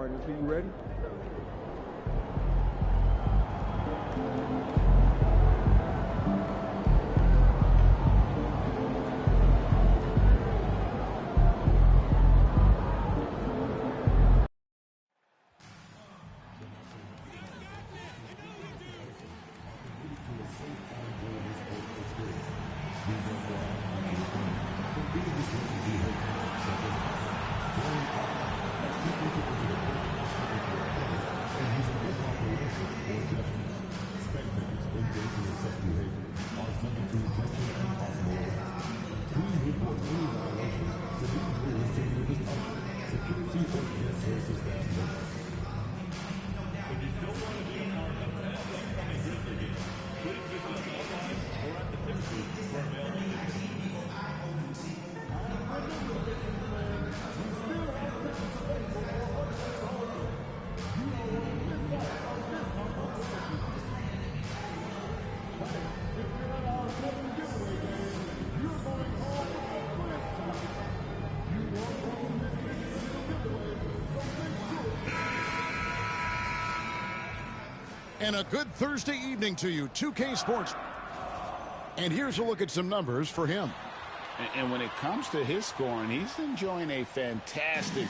starting. Are you ready? And a good Thursday evening to you, 2K Sports. And here's a look at some numbers for him. And when it comes to his scoring, he's enjoying a fantastic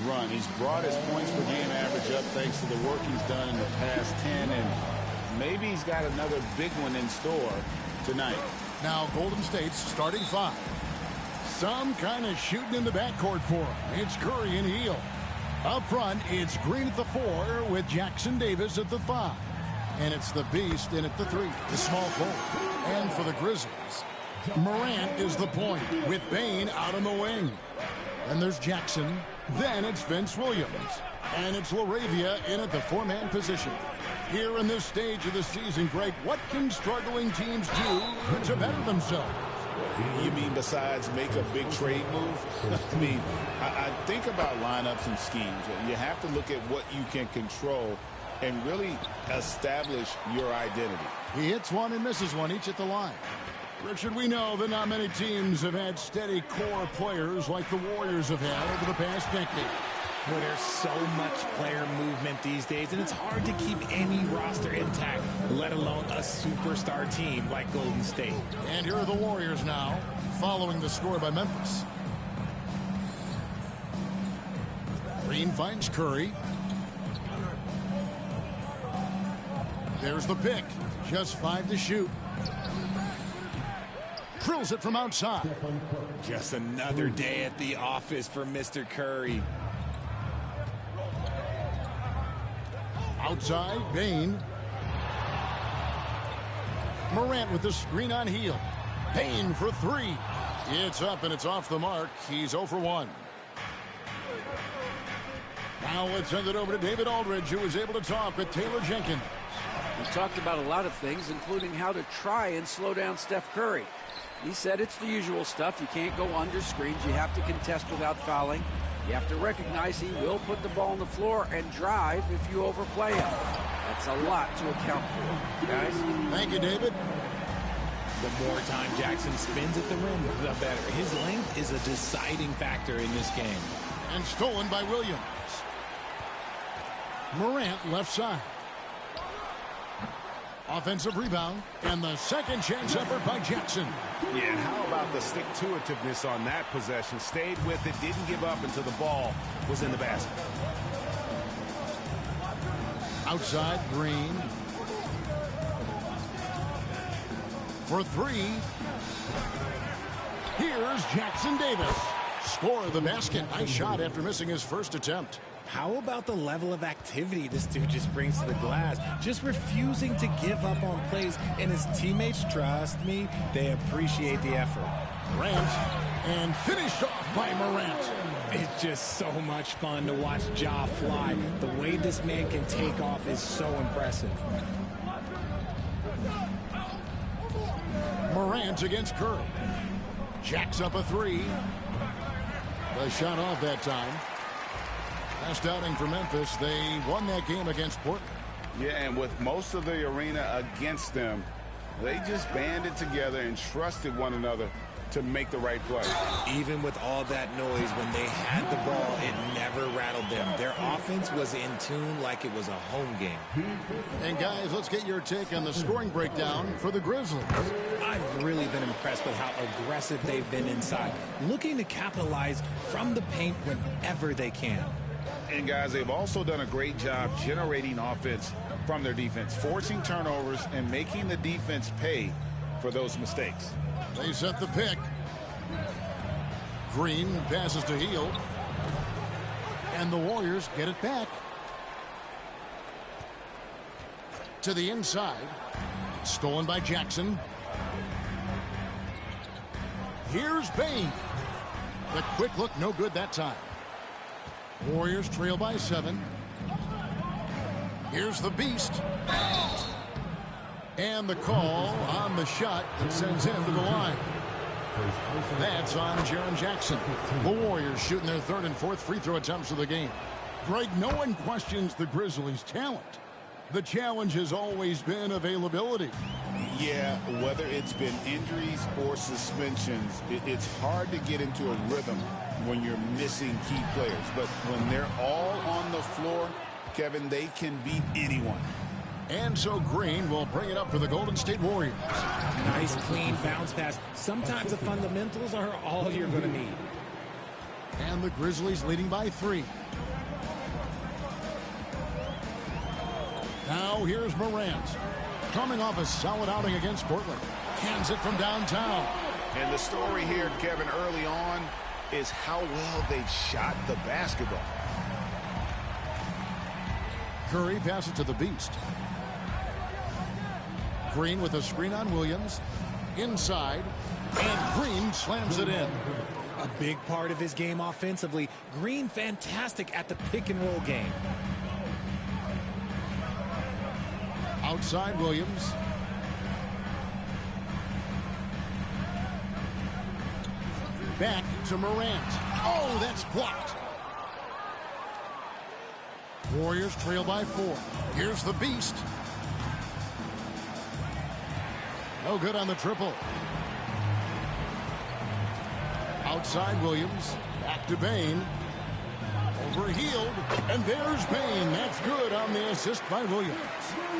run. He's brought his points per game average up thanks to the work he's done in the past 10. And maybe he's got another big one in store tonight. Now Golden State's starting five. Some kind of shooting in the backcourt for him. It's Curry and Hill. Up front, it's Green at the 4 with Jackson Davis at the 5. And it's the Beast in at the 3, the small forward. And for the Grizzlies, Morant is the point with Bane out on the wing. And there's Jackson. Then it's Vince Williams. And it's LaRavia in at the 4-man position. Here in this stage of the season, Greg, what can struggling teams do to better themselves? You mean besides make a big trade move? I mean, I think about lineups and schemes. You have to look at what you can control and really establish your identity. He hits one and misses one, each at the line. Richard, we know that not many teams have had steady core players like the Warriors have had over the past decade. Well, there's so much player movement these days, and it's hard to keep any roster intact, let alone a superstar team like Golden State. And here are the Warriors now, following the score by Memphis. Green finds Curry. There's the pick. Just 5 to shoot. Drills it from outside. Just another day at the office for Mr. Curry. Outside, Bane. Morant with the screen on Hill. Bane for 3. It's up and it's off the mark. He's 0 for 1. Now let's send it over to David Aldridge, who was able to talk with Taylor Jenkins. We talked about a lot of things, including how to try and slow down Steph Curry. He said it's the usual stuff. You can't go under screens. You have to contest without fouling. You have to recognize he will put the ball on the floor and drive if you overplay him. That's a lot to account for, guys. Thank you, David. The more time Jackson spins at the rim, the better. His length is a deciding factor in this game. And stolen by Williams. Morant left side. Offensive rebound, and the second chance effort by Jackson. Yeah, and how about the stick-to-itiveness on that possession? Stayed with it, didn't give up until the ball was in the basket. Outside, Green. For 3. Here's Jackson Davis. Score the basket. Nice shot after missing his first attempt. How about the level of activity this dude just brings to the glass? Just refusing to give up on plays, and his teammates, trust me, they appreciate the effort. Morant, and finished off by Morant. It's just so much fun to watch Ja fly. The way this man can take off is so impressive. Morant against Curry. Jacks up a 3. The shot off that time. Last outing for Memphis, they won that game against Portland. Yeah, and with most of the arena against them, they just banded together and trusted one another to make the right play. Even with all that noise, when they had the ball, it never rattled them. Their offense was in tune like it was a home game. And guys, let's get your take on the scoring breakdown for the Grizzlies. I've really been impressed with how aggressive they've been inside, looking to capitalize from the paint whenever they can. And guys, they've also done a great job generating offense from their defense, forcing turnovers and making the defense pay for those mistakes. They set the pick. Green passes to Hield. And the Warriors get it back. To the inside. Stolen by Jackson. Here's Bain. The quick look, no good that time. Warriors trail by 7. Here's the Beast. And the call on the shot that sends him to the line. That's on Jaren Jackson. The Warriors shooting their third and fourth free throw attempts of the game. Greg, no one questions the Grizzlies' talent. The challenge has always been availability. Yeah, whether it's been injuries or suspensions, it's hard to get into a rhythm when you're missing key players. But when they're all on the floor, Kevin, they can beat anyone. And so Green will bring it up for the Golden State Warriors. Nice, clean bounce pass. Sometimes the fundamentals are all you're going to need. And the Grizzlies leading by 3. Now here's Morant. Coming off a solid outing against Portland. Hands it from downtown. And the story here, Kevin, early on is how well they've shot the basketball. Curry passes to the Beast. Green with a screen on Williams. Inside. And Green slams it in. A big part of his game offensively. Green fantastic at the pick and roll game. Outside Williams. Back to Morant. Oh, that's blocked. Warriors trail by 4. Here's the Beast. No good on the triple. Outside Williams. Back to Bain. Over Hield. And there's Bain. That's good on the assist by Williams.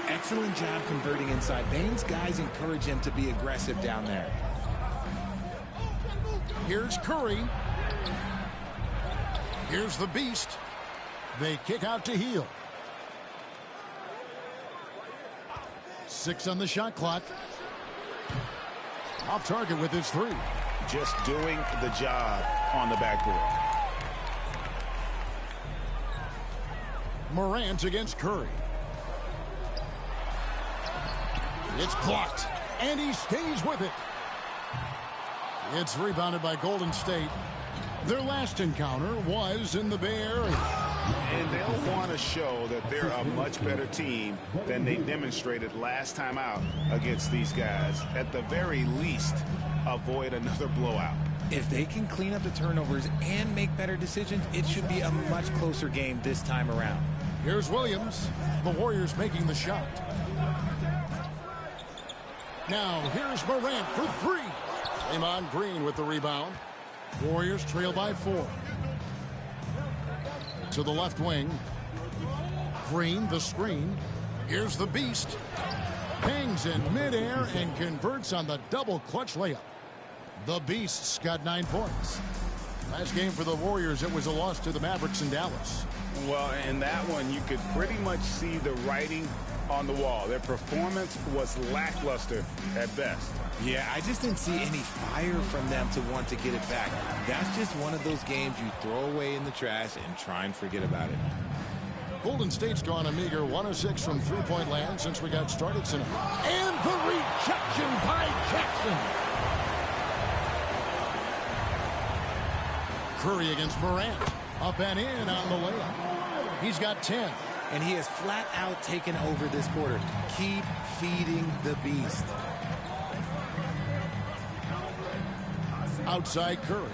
Excellent job converting inside. Bain's guys encourage him to be aggressive down there. Here's Curry. Here's the Beast. They kick out to Hield. 6 on the shot clock. Off target with his 3. Just doing the job on the backboard. Morant against Curry. It's blocked, and he stays with it. It's rebounded by Golden State. Their last encounter was in the Bay Area. And they'll want to show that they're a much better team than they demonstrated last time out against these guys. At the very least, avoid another blowout. If they can clean up the turnovers and make better decisions, it should be a much closer game this time around. Here's Williams. The Warriors making the shot. Now, here's Morant for 3. Draymond Green with the rebound. Warriors trail by 4. To the left wing. Green, the screen. Here's the Beast. Hangs in midair and converts on the double clutch layup. The Beast's got 9 points. Last game for the Warriors, it was a loss to the Mavericks in Dallas. Well, in that one, you could pretty much see the writing on the wall. Their performance was lackluster at best. Yeah, I just didn't see any fire from them to want to get it back. That's just one of those games you throw away in the trash and try and forget about it. Golden State's gone a meager 1 of 6 from three-point land since we got started tonight. And the rejection by Jackson. Curry against Morant. Up and in on the layup. He's got 10. And he has flat out taken over this quarter. Keep feeding the Beast. Outside Curry.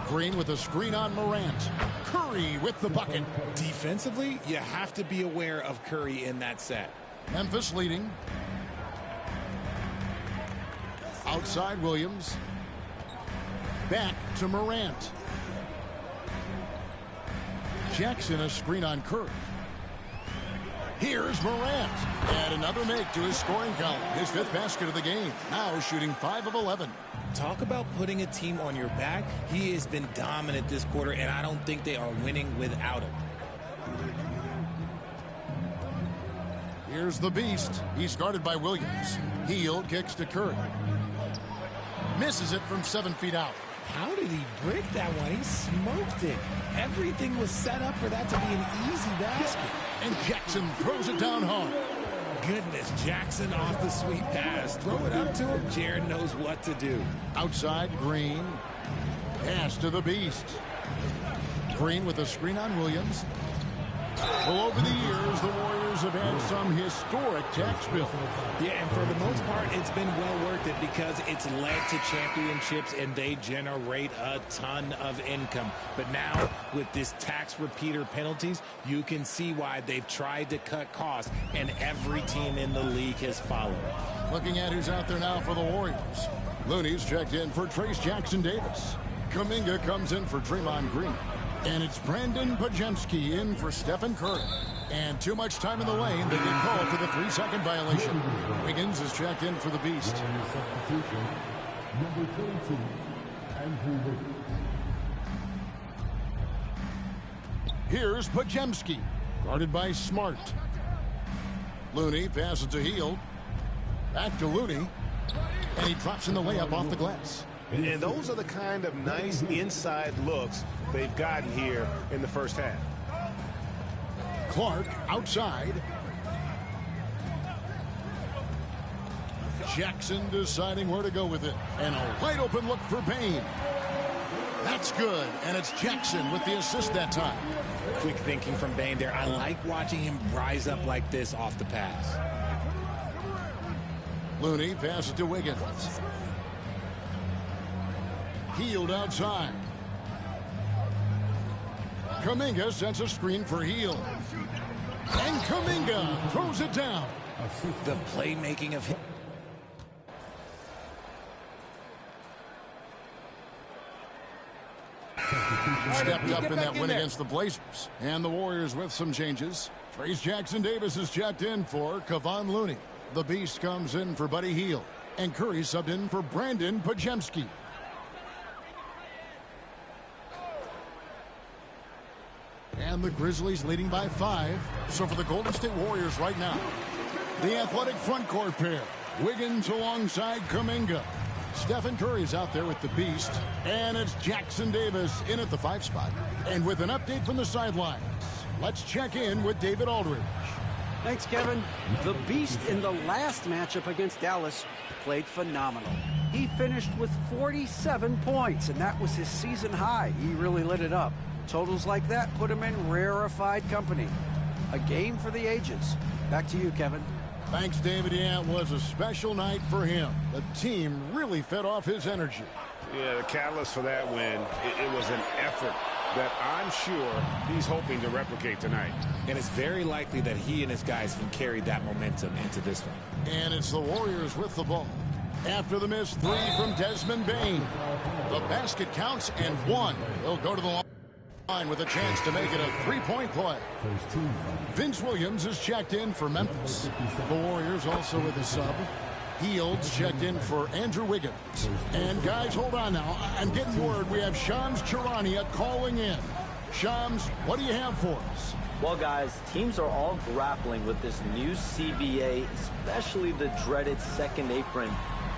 Green with a screen on Morant. Curry with the bucket. Defensively, you have to be aware of Curry in that set. Memphis leading. Outside Williams. Back to Morant. Jackson a screen on Curry. Here's Morant. And another make to his scoring column. His 5th basket of the game. Now shooting 5 of 11. Talk about putting a team on your back. He has been dominant this quarter, and I don't think they are winning without him. Here's the Beast. He's guarded by Williams. Heel kicks to Curry. Misses it from 7 feet out. How did he break that one? He smoked it. Everything was set up for that to be an easy basket. And Jackson throws it down hard. Goodness, Jackson off the sweet pass. Throw it up to him. Jared knows what to do. Outside Green. Pass to the Beast. Green with a screen on Williams. Well, over the years, the Warriors have had some historic tax bills. Yeah, and for the most part, it's been well worth it because it's led to championships and they generate a ton of income. But now, with this tax repeater penalties, you can see why they've tried to cut costs, and every team in the league has followed. Looking at who's out there now for the Warriors. Looney's checked in for Trace Jackson-Davis. Kuminga comes in for Draymond Green. And it's Brandon Pajemski in for Stephen Curry. And too much time in the lane. They get called for the 3-second violation. Wiggins is checked in for the Beast. Number 22, Andrew Wiggins. Here's Pajemski, guarded by Smart. Looney passes to Hield. Back to Looney. And he drops in the layup off the glass. And those are the kind of nice inside looks they've gotten here in the first half. Clark outside. Jackson deciding where to go with it. And a wide open look for Payne. That's good. And it's Jackson with the assist that time. Quick thinking from Bane there. I like watching him rise up like this off the pass. Looney passes to Wiggins. Hield outside. Kuminga sends a screen for Hield. And Kuminga throws it down. The playmaking of him. Stepped up in that win against the Blazers. And the Warriors with some changes. Trace Jackson-Davis is checked in for Kevon Looney. The Beast comes in for Buddy Hield. And Curry subbed in for Brandon Pajemski. And the Grizzlies leading by 5. So for the Golden State Warriors right now, the athletic front court pair. Wiggins alongside Kuminga. Stephen Curry's out there with the Beast. And it's Jackson-Davis in at the 5 spot. And with an update from the sidelines, let's check in with David Aldridge. Thanks, Kevin. The Beast in the last matchup against Dallas played phenomenal. He finished with 47 points, and that was his season high. He really lit it up. Totals like that put him in rarefied company. A game for the ages. Back to you, Kevin. Thanks, David. Yeah, it was a special night for him. The team really fed off his energy. Yeah, the catalyst for that win, it was an effort that I'm sure he's hoping to replicate tonight. And it's very likely that he and his guys can carry that momentum into this one. And it's the Warriors with the ball. After the missed 3 from Desmond Bane. The basket counts and 1. He'll go to the line with a chance to make it a 3-point play. Vince Williams is checked in for Memphis. The Warriors also with a sub. Hield's checked in for Andrew Wiggins. And guys, hold on now. I'm getting word we have Shams Charania calling in. Shams, what do you have for us? Well, guys, teams are all grappling with this new CBA, especially the dreaded second apron.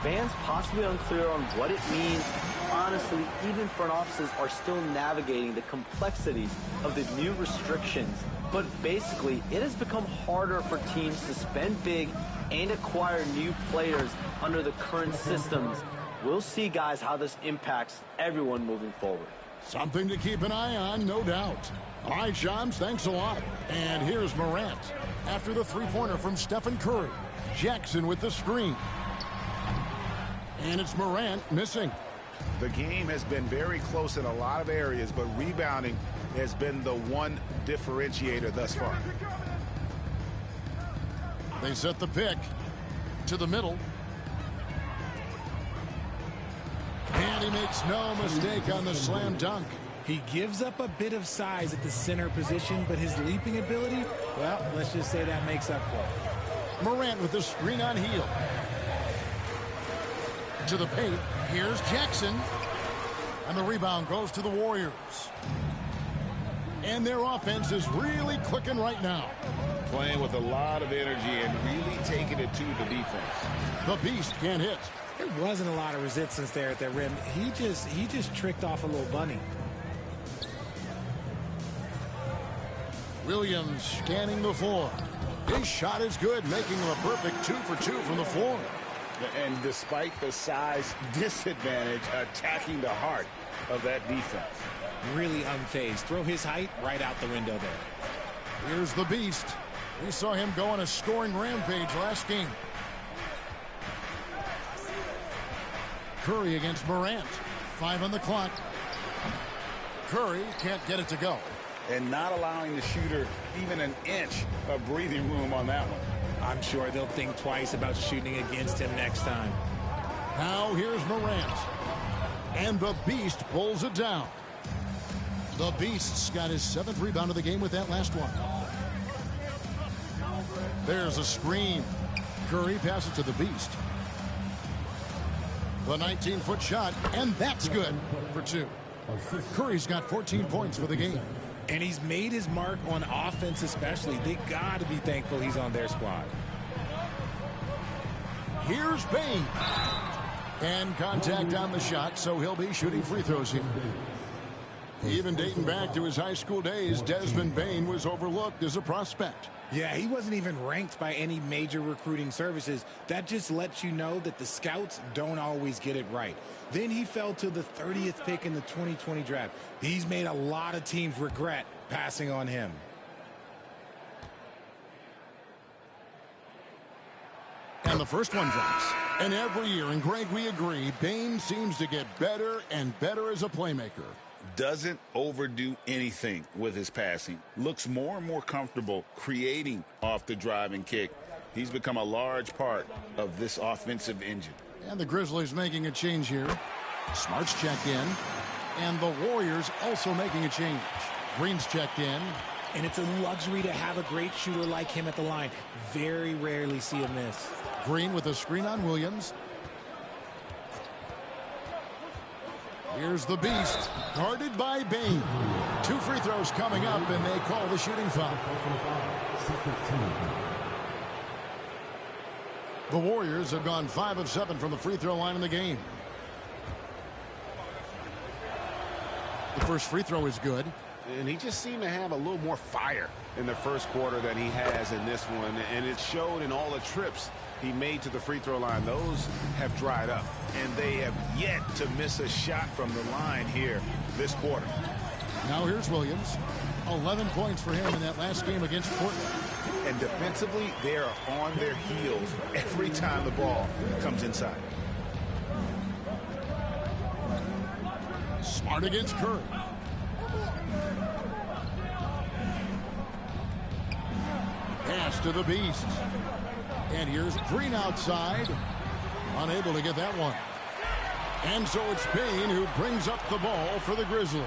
Fans possibly unclear on what it means. Honestly, even front offices are still navigating the complexities of the new restrictions. But basically, it has become harder for teams to spend big and acquire new players under the current systems. We'll see, guys, how this impacts everyone moving forward. Something to keep an eye on, no doubt. All right, Shams, thanks a lot. And here's Morant. After the three-pointer from Stephen Curry. Jackson with the screen. And it's Morant missing. The game has been very close in a lot of areas, but rebounding has been the one differentiator thus far. They set the pick to the middle. And he makes no mistake on the slam dunk. He gives up a bit of size at the center position, but his leaping ability, well, let's just say that makes up for it. Morant with the screen on heel. To the paint. Here's Jackson. And the rebound goes to the Warriors. And their offense is really clicking right now. Playing with a lot of energy and really taking it to the defense. The Beast can't hit. There wasn't a lot of resistance there at the rim. He just tricked off a little bunny. Williams scanning the floor. His shot is good, making him a perfect 2 for 2 from the floor. And despite the size disadvantage, attacking the heart of that defense. Really unfazed. Throw his height right out the window there. Here's the Beast. We saw him go on a scoring rampage last game. Curry against Morant. 5 on the clock. Curry can't get it to go. And not allowing the shooter even an inch of breathing room on that one. I'm sure they'll think twice about shooting against him next time. Now here's Morant. And the Beast pulls it down. The Beast's got his 7th rebound of the game with that last one. There's a screen. Curry passes to the Beast. The 19-foot shot, and that's good for 2. Curry's got 14 points for the game. And he's made his mark on offense especially. They got to be thankful he's on their squad. Here's Bane. And contact on the shot, so he'll be shooting free throws here. Even dating back to his high school days, Desmond Bane was overlooked as a prospect. Yeah, he wasn't even ranked by any major recruiting services. That just lets you know that the scouts don't always get it right. Then he fell to the 30th pick in the 2020 draft. He's made a lot of teams regret passing on him. And the first one drops. And every year, and Greg, we agree, Bane seems to get better and better as a playmaker. Doesn't overdo anything with his passing. Looks more and more comfortable creating off the drive and kick. He's become a large part of this offensive engine. And the Grizzlies making a change here. Smart's checked in. And the Warriors also making a change. Green's checked in. And it's a luxury to have a great shooter like him at the line. Very rarely see a miss. Green with a screen on Williams. Here's the Beast, guarded by Bane. 2 free throws coming up, and they call the shooting foul. The Warriors have gone 5 of 7 from the free throw line in the game. The first free throw is good. And he just seemed to have a little more fire in the first quarter than he has in this one. And it showed in all the trips he made to the free throw line. Those have dried up. And they have yet to miss a shot from the line here this quarter. Now here's Williams. 11 points for him in that last game against Portland. And defensively, they are on their heels every time the ball comes inside. Smart against Curry. Pass to the Beast. And here's Green outside. Unable to get that one. And so it's Bane who brings up the ball for the Grizzlies.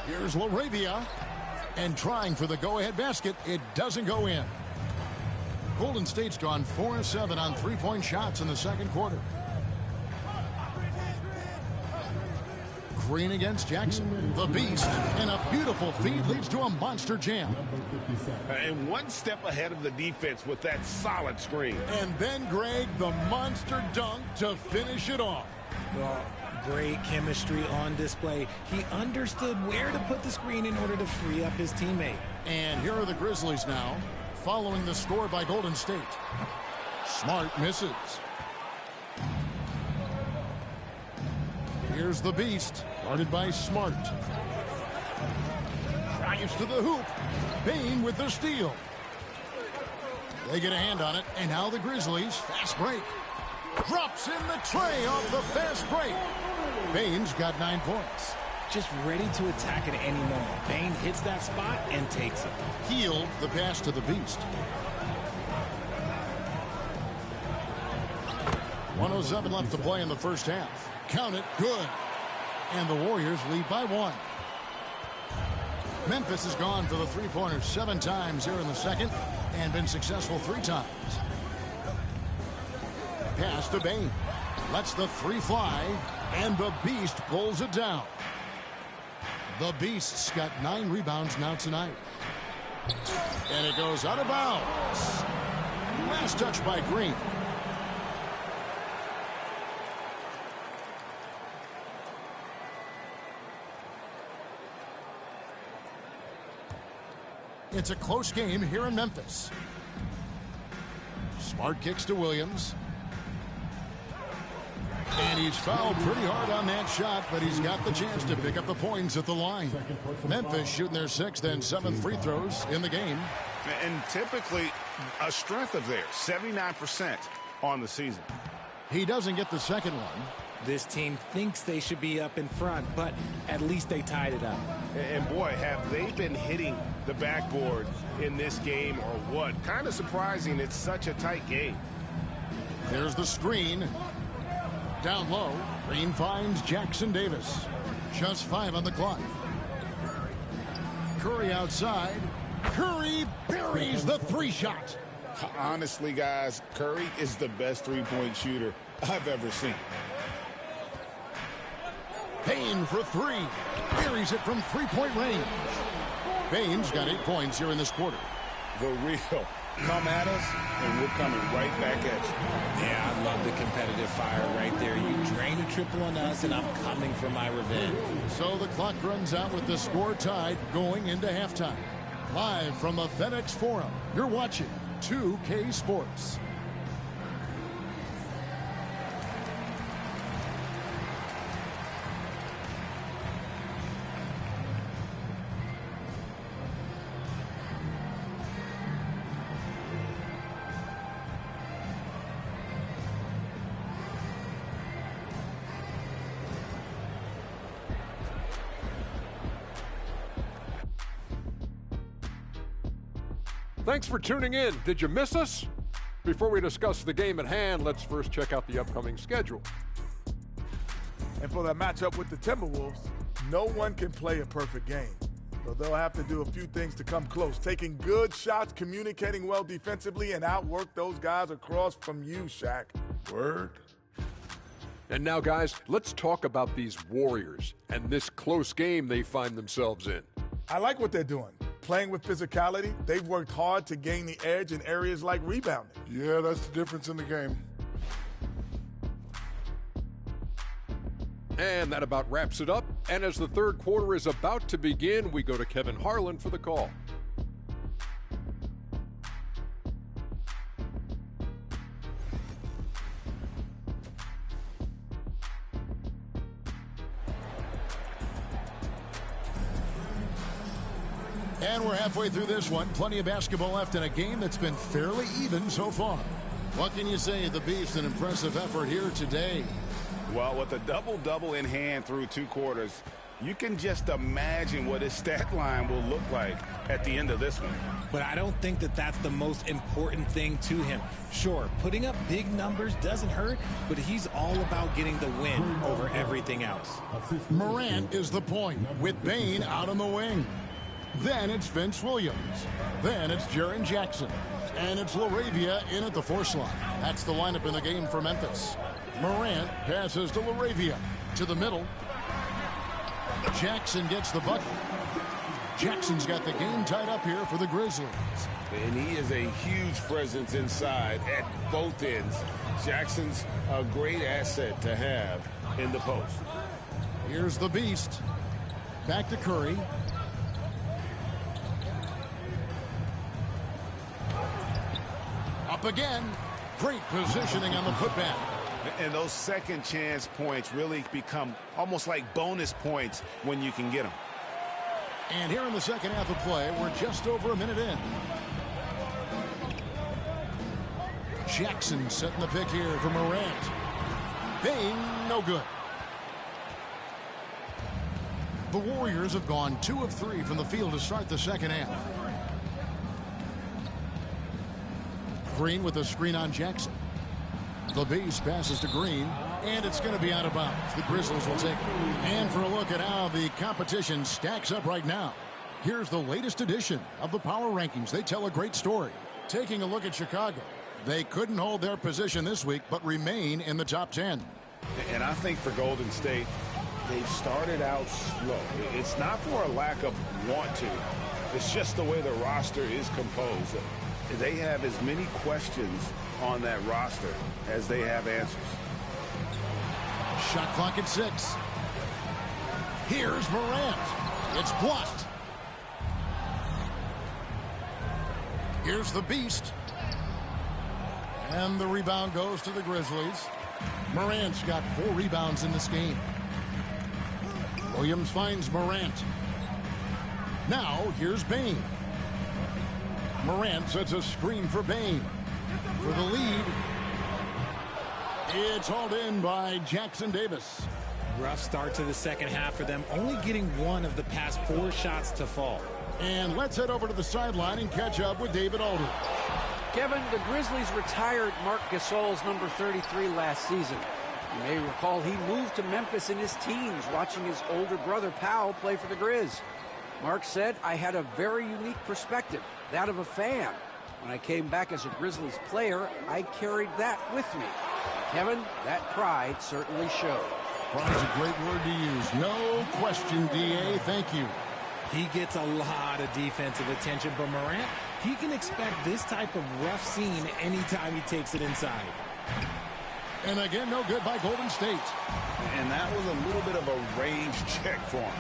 Here's LaRavia. And trying for the go-ahead basket. It doesn't go in. Golden State's gone 4 of 7 on three-point shots in the second quarter. Green against Jackson. The Beast. And a beautiful feed leads to a monster jam. And one step ahead of the defense with that solid screen. And then, Greg, the monster dunk to finish it off. Well, great chemistry on display. He understood where to put the screen in order to free up his teammate. And here are the Grizzlies now, following the score by Golden State. Smart misses. Here's the Beast, guarded by Smart. Drives to the hoop. Bane with the steal. They get a hand on it, and now the Grizzlies, fast break. Drops in the tray off the fast break. Bane's got 9 points. Just ready to attack at any moment. Bane hits that spot and takes it. Healed the pass to the Beast. 1:07 left to play in the first half. Count it, good. And the Warriors lead by 1. Memphis has gone for the three-pointer 7 times here in the second and been successful 3 times. Pass to Bane. Lets the 3 fly, and the Beast pulls it down. The Beast's got 9 rebounds now tonight. And it goes out of bounds. Last touch by Green. It's a close game here in Memphis. Smart kicks to Williams. And he's fouled pretty hard on that shot, but he's got the chance to pick up the points at the line. Memphis shooting their 6th and 7th free throws in the game. And typically a strength of theirs, 79% on the season. He doesn't get the second one. This team thinks they should be up in front, but at least they tied it up. And boy, have they been hitting the backboard in this game or what? Kind of surprising it's such a tight game. There's the screen. Down low, Green finds Jackson Davis. Just 5 on the clock. Curry outside. Curry buries the 3-shot. Honestly, guys, Curry is the best three-point shooter I've ever seen. Payne for 3. Buries it from 3-point range. Payne's got 8 points here in this quarter. The real come at us, and we're coming right back at you. Yeah, I love the competitive fire right there. You drain a triple on us, and I'm coming for my revenge. So the clock runs out with the score tied going into halftime. Live from the FedEx Forum, you're watching 2K Sports. Thanks for tuning in. Did you miss us? Before we discuss the game at hand, let's first check out the upcoming schedule. And for that matchup with the Timberwolves, no one can play a perfect game. So they'll have to do a few things to come close. Taking good shots, communicating well defensively, and outwork those guys across from you, Shaq. Word. And now, guys, let's talk about these Warriors and this close game they find themselves in. I like what they're doing. Playing with physicality, they've worked hard to gain the edge in areas like rebounding. Yeah, that's the difference in the game. And that about wraps it up. And as the third quarter is about to begin, we go to Kevin Harlan for the call. And we're halfway through this one. Plenty of basketball left in a game that's been fairly even so far. What can you say? The Beast, an impressive effort here today. Well, with a double-double in hand through 2 quarters, you can just imagine what his stat line will look like at the end of this one. But I don't think that that's the most important thing to him. Sure, putting up big numbers doesn't hurt, but he's all about getting the win over everything else. Morant is the point with Bane out on the wing. Then it's Vince Williams. Then it's Jaren Jackson. And it's LaRavia in at the force line. That's the lineup in the game for Memphis. Morant passes to LaRavia. To the middle. Jackson gets the bucket. Jackson's got the game tied up here for the Grizzlies. And he is a huge presence inside at both ends. Jackson's a great asset to have in the post. Here's the Beast. Back to Curry. Up again. Great positioning on the putback. And those second chance points really become almost like bonus points when you can get them. And here in the second half of play, we're just over a minute in. Jackson setting the pick here for Morant. Bane, no good. The Warriors have gone 2 of 3 from the field to start the second half. Green with a screen on Jackson. The base passes to Green, and it's going to be out of bounds. The Grizzlies will take it. And for a look at how the competition stacks up right now, here's the latest edition of the Power Rankings. They tell a great story. Taking a look at Chicago, they couldn't hold their position this week, but remain in the top 10. And I think for Golden State, they've started out slow. It's not for a lack of want to. It's just the way the roster is composed. They have as many questions on that roster as they have answers. Shot clock at 6. Here's Morant. It's blocked. Here's the Beast. And the rebound goes to the Grizzlies. Morant's got 4 rebounds in this game. Williams finds Morant. Now here's Bane. Morant sets a screen for Bane. For the lead. It's hauled in by Jackson Davis. Rough start to the second half for them, only getting 1 of the past 4 shots to fall. And let's head over to the sideline and catch up with David Alden. Kevin, the Grizzlies retired Marc Gasol's number 33 last season. You may recall he moved to Memphis in his teens, watching his older brother Powell play for the Grizz. Mark said, "I had a very unique perspective, that of a fan. When I came back as a Grizzlies player, I carried that with me." Kevin, that pride certainly showed. Pride's a great word to use. No question, D.A. Thank you. He gets a lot of defensive attention, but Morant, he can expect this type of rough scene anytime he takes it inside. And again, no good by Golden State. And that was a little bit of a range check for him.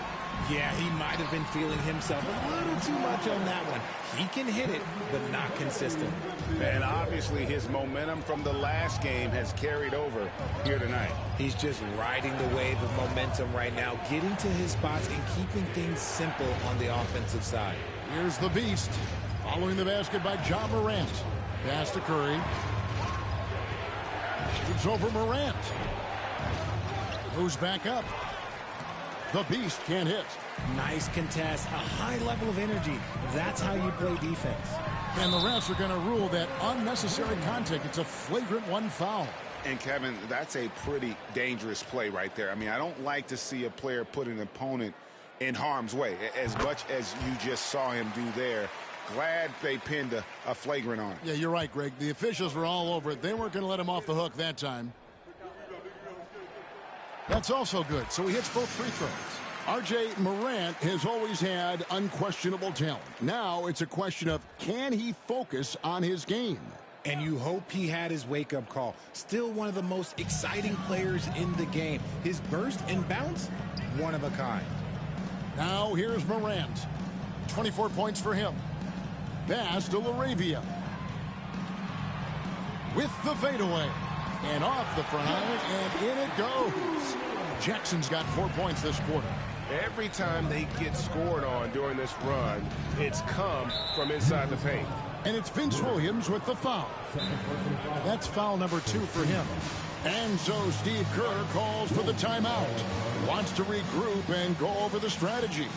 Yeah, he might have been feeling himself a little too much on that one. He can hit it, but not consistent. And obviously his momentum from the last game has carried over here tonight. He's just riding the wave of momentum right now, getting to his spots and keeping things simple on the offensive side. Here's the Beast. Following the basket by Ja Morant. Pass to Curry. Shoots over Morant. Goes back up. The Beast can't hit. Nice contest, a high level of energy. That's how you play defense. And the refs are going to rule that unnecessary contact. It's a flagrant 1 foul. And Kevin, that's a pretty dangerous play right there. I mean, I don't like to see a player put an opponent in harm's way as much as you just saw him do there. Glad they pinned a flagrant on him. Yeah, you're right, Greg. The officials were all over it. They weren't going to let him off the hook that time. That's also good. So he hits both free throws. R.J. Morant has always had unquestionable talent. Now it's a question of, can he focus on his game? And you hope he had his wake-up call. Still one of the most exciting players in the game. His burst and bounce, one of a kind. Now here's Morant. 24 points for him. Pass to LaRavia. With the fadeaway. And off the front iron, and in it goes. Jackson's got 4 points this quarter. Every time they get scored on during this run, it's come from inside the paint. And it's Vince Williams with the foul. That's foul number 2 for him. And so Steve Kerr calls for the timeout. Wants to regroup and go over the strategy.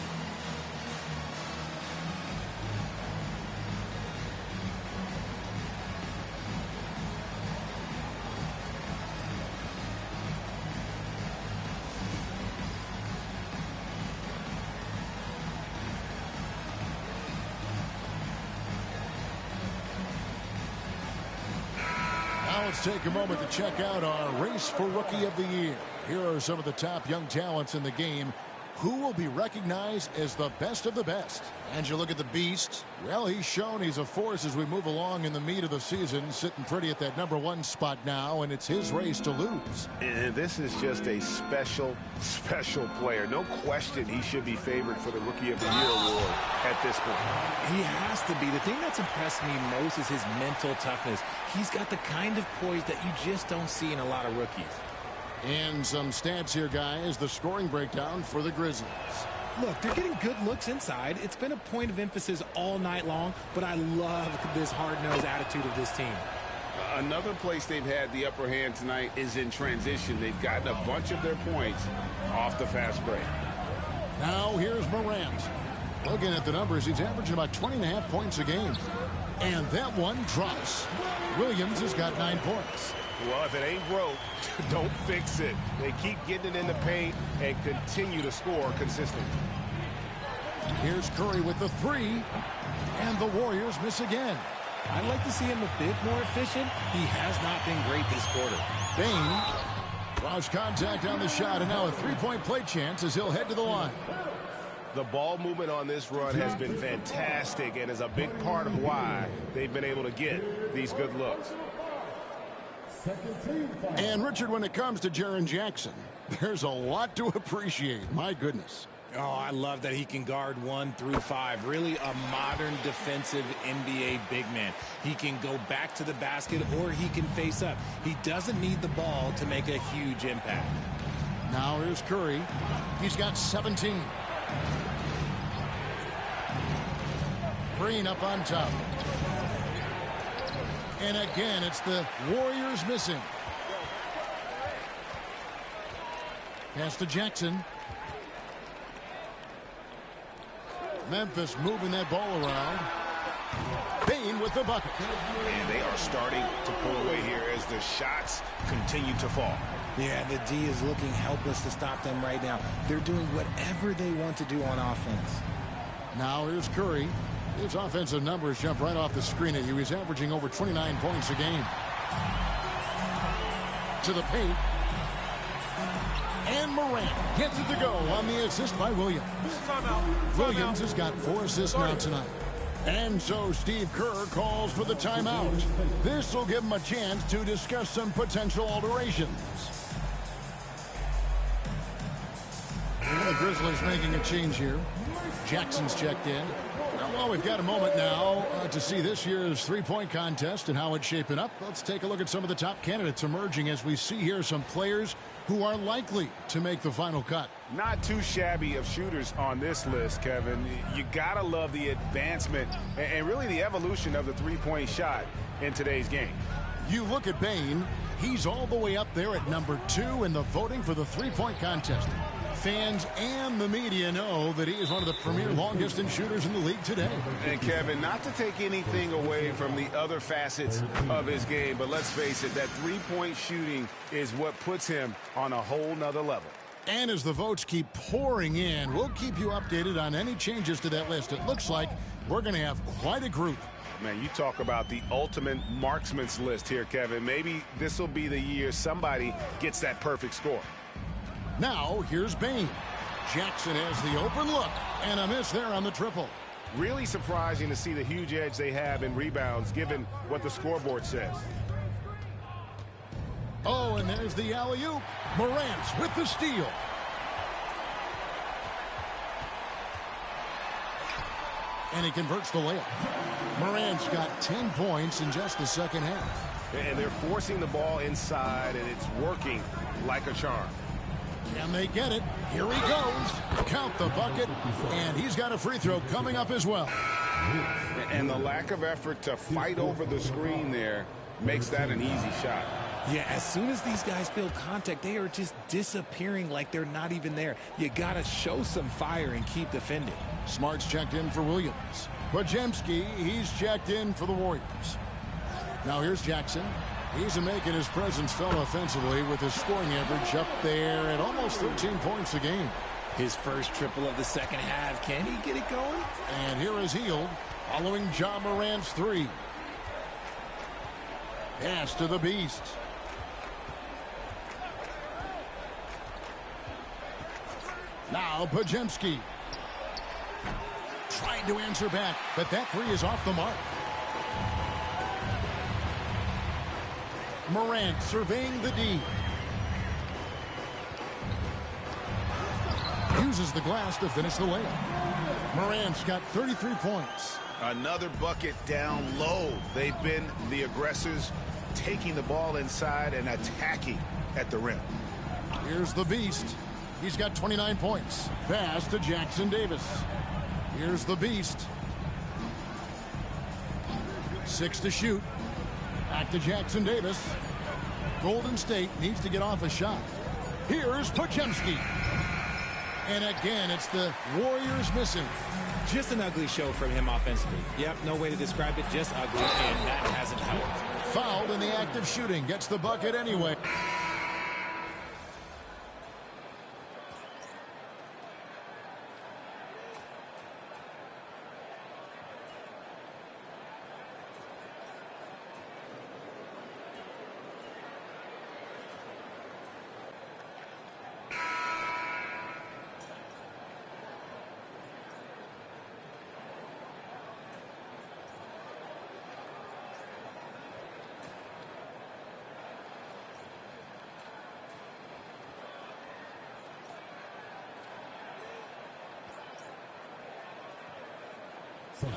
Let's take a moment to check out our race for Rookie of the Year. Here are some of the top young talents in the game who will be recognized as the best of the best. And you look at the Beast. Well, he's shown he's a force as we move along in the meat of the season, sitting pretty at that number 1 spot now, and it's his race to lose. And this is just a special, special player. No question he should be favored for the Rookie of the Year award at this point. He has to be. The thing that's impressed me most is his mental toughness. He's got the kind of poise that you just don't see in a lot of rookies. And some stats here, guys. The scoring breakdown for the Grizzlies. Look, they're getting good looks inside. It's been a point of emphasis all night long, but I love this hard-nosed attitude of this team. Another place they've had the upper hand tonight is in transition. They've gotten a bunch of their points off the fast break. Now here's Morant. Looking at the numbers, he's averaging about 20.5 points a game. And that one drops. Williams has got 9 points. Well, if it ain't broke, don't fix it. They keep getting it in the paint and continue to score consistently. Here's Curry with the three, and the Warriors miss again. I'd like to see him a bit more efficient. He has not been great this quarter. Bane draws contact on the shot, and now a three-point play chance as he'll head to the line. The ball movement on this run has been fantastic and is a big part of why they've been able to get these good looks. And, Richard, when it comes to Jaren Jackson, there's a lot to appreciate. My goodness. Oh, I love that he can guard 1 through 5. Really a modern defensive NBA big man. He can go back to the basket or he can face up. He doesn't need the ball to make a huge impact. Now here's Curry. He's got 17. Green up on top. And again, it's the Warriors missing. Pass to Jackson. Memphis moving that ball around. Bane with the bucket. And they are starting to pull away here as the shots continue to fall. Yeah, the D is looking helpless to stop them right now. They're doing whatever they want to do on offense. Now here's Curry. His offensive numbers jump right off the screen at you. He's averaging over 29 points a game. To the paint. And Morant gets it to go on the assist by Williams. Williams has got 4 assists now tonight. And so Steve Kerr calls for the timeout. This will give him a chance to discuss some potential alterations. The Grizzlies making a change here. Jackson's checked in. Well, we've got a moment now to see this year's three-point contest and how it's shaping up. Let's take a look at some of the top candidates emerging as we see here some players who are likely to make the final cut. Not too shabby of shooters on this list, Kevin. You gotta love the advancement and really the evolution of the three-point shot in today's game. You look at Bane, he's all the way up there at number 2 in the voting for the three-point contest. Fans and the media know that he is one of the premier long-distance shooters in the league today. And, Kevin, not to take anything away from the other facets of his game, but let's face it, that three-point shooting is what puts him on a whole nother level. And as the votes keep pouring in, we'll keep you updated on any changes to that list. It looks like we're going to have quite a group. Man, you talk about the ultimate marksman's list here, Kevin. Maybe this will be the year somebody gets that perfect score. Now, here's Bane. Jackson has the open look, and a miss there on the triple. Really surprising to see the huge edge they have in rebounds, given what the scoreboard says. Oh, and there's the alley-oop. Morant with the steal. And he converts the layup. Morant's got 10 points in just the second half. And they're forcing the ball inside, and it's working like a charm. Can they get it? Here he goes. Count the bucket. And he's got a free throw coming up as well. And the lack of effort to fight over the screen there makes that an easy shot. Yeah, as soon as these guys feel contact, they are just disappearing like they're not even there. You got to show some fire and keep defending. Smart's checked in for Williams. Podziemski, he's checked in for the Warriors. Now here's Jackson. He's making his presence felt offensively with his scoring average up there at almost 13 points a game. His first triple of the second half. Can he get it going? And here is Hield following Ja Morant's three. Pass to the Beast. Now Podziemski. Trying to answer back, but that three is off the mark. Morant surveying the D. Uses the glass to finish the layup. Morant's got 33 points. Another bucket down low. They've been the aggressors, taking the ball inside and attacking at the rim. Here's the Beast. He's got 29 points. Pass to Jackson Davis. Here's the Beast. 6 to shoot. Back to Jackson Davis. Golden State needs to get off a shot. Here's Podziemski. And again, it's the Warriors missing. Just an ugly show from him offensively. Yep, no way to describe it, just ugly, and that hasn't helped. Fouled in the act of shooting. Gets the bucket anyway.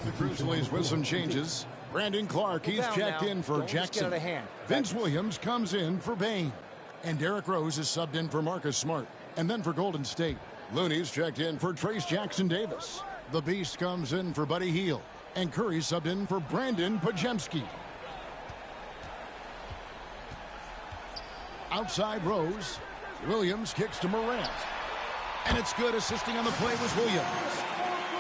The Grizzlies with some changes. Brandon Clark, he's checked in for Jackson. Vince Williams comes in for Bain. And Derrick Rose is subbed in for Marcus Smart. And then for Golden State, Looney's checked in for Trace Jackson-Davis. The Beast comes in for Buddy Hield. And Curry subbed in for Brandon Pajemski. Outside Rose. Williams kicks to Morant. And it's good. Assisting on the play was Williams.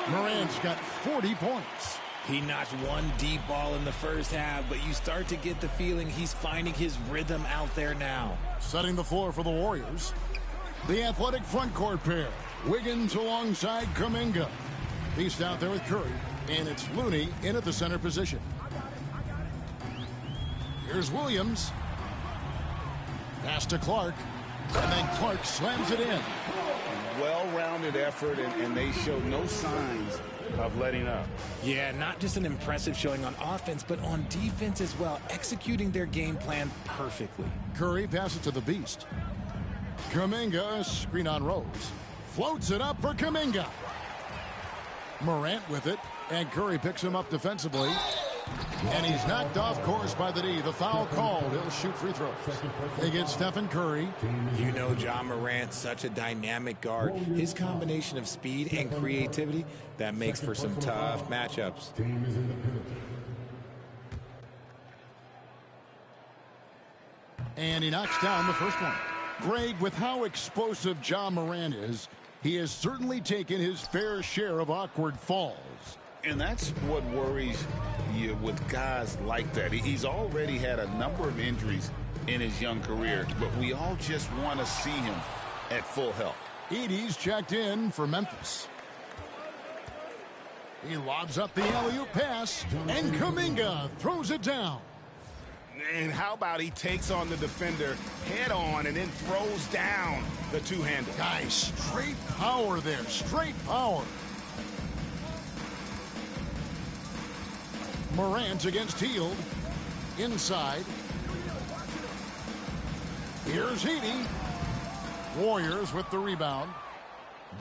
Morant's got 40 points. He notched one deep ball in the first half, but you start to get the feeling he's finding his rhythm out there now. Setting the floor for the Warriors. The athletic front court pair. Wiggins alongside Kuminga. Beast out there with Curry. And it's Looney in at the center position. Here's Williams. Pass to Clark. And then Clark slams it in. Well-rounded effort, and they showed no signs of letting up. Yeah, not just an impressive showing on offense, but on defense as well, executing their game plan perfectly. Curry passes to the Beast. Kuminga, screen on Rose. Floats it up for Kuminga. Morant with it, and Curry picks him up defensively. And he's knocked off course by the D. The foul called. He'll shoot free throws. They get Stephen Curry. You know John Morant, such a dynamic guard. His combination of speed and creativity, that makes for some tough matchups. And he knocks down the first one. Greg, with how explosive John Morant is, he has certainly taken his fair share of awkward falls. And that's what worries you with guys like that. He's already had a number of injuries in his young career, but we all just want to see him at full health. Edey's checked in for Memphis. He lobs up the alley-oop pass, and Kuminga throws it down. And how about he takes on the defender head on and then throws down the two-hander. Guys, straight power there, straight power. Morant against Hield. Inside. Here's Edey. Warriors with the rebound.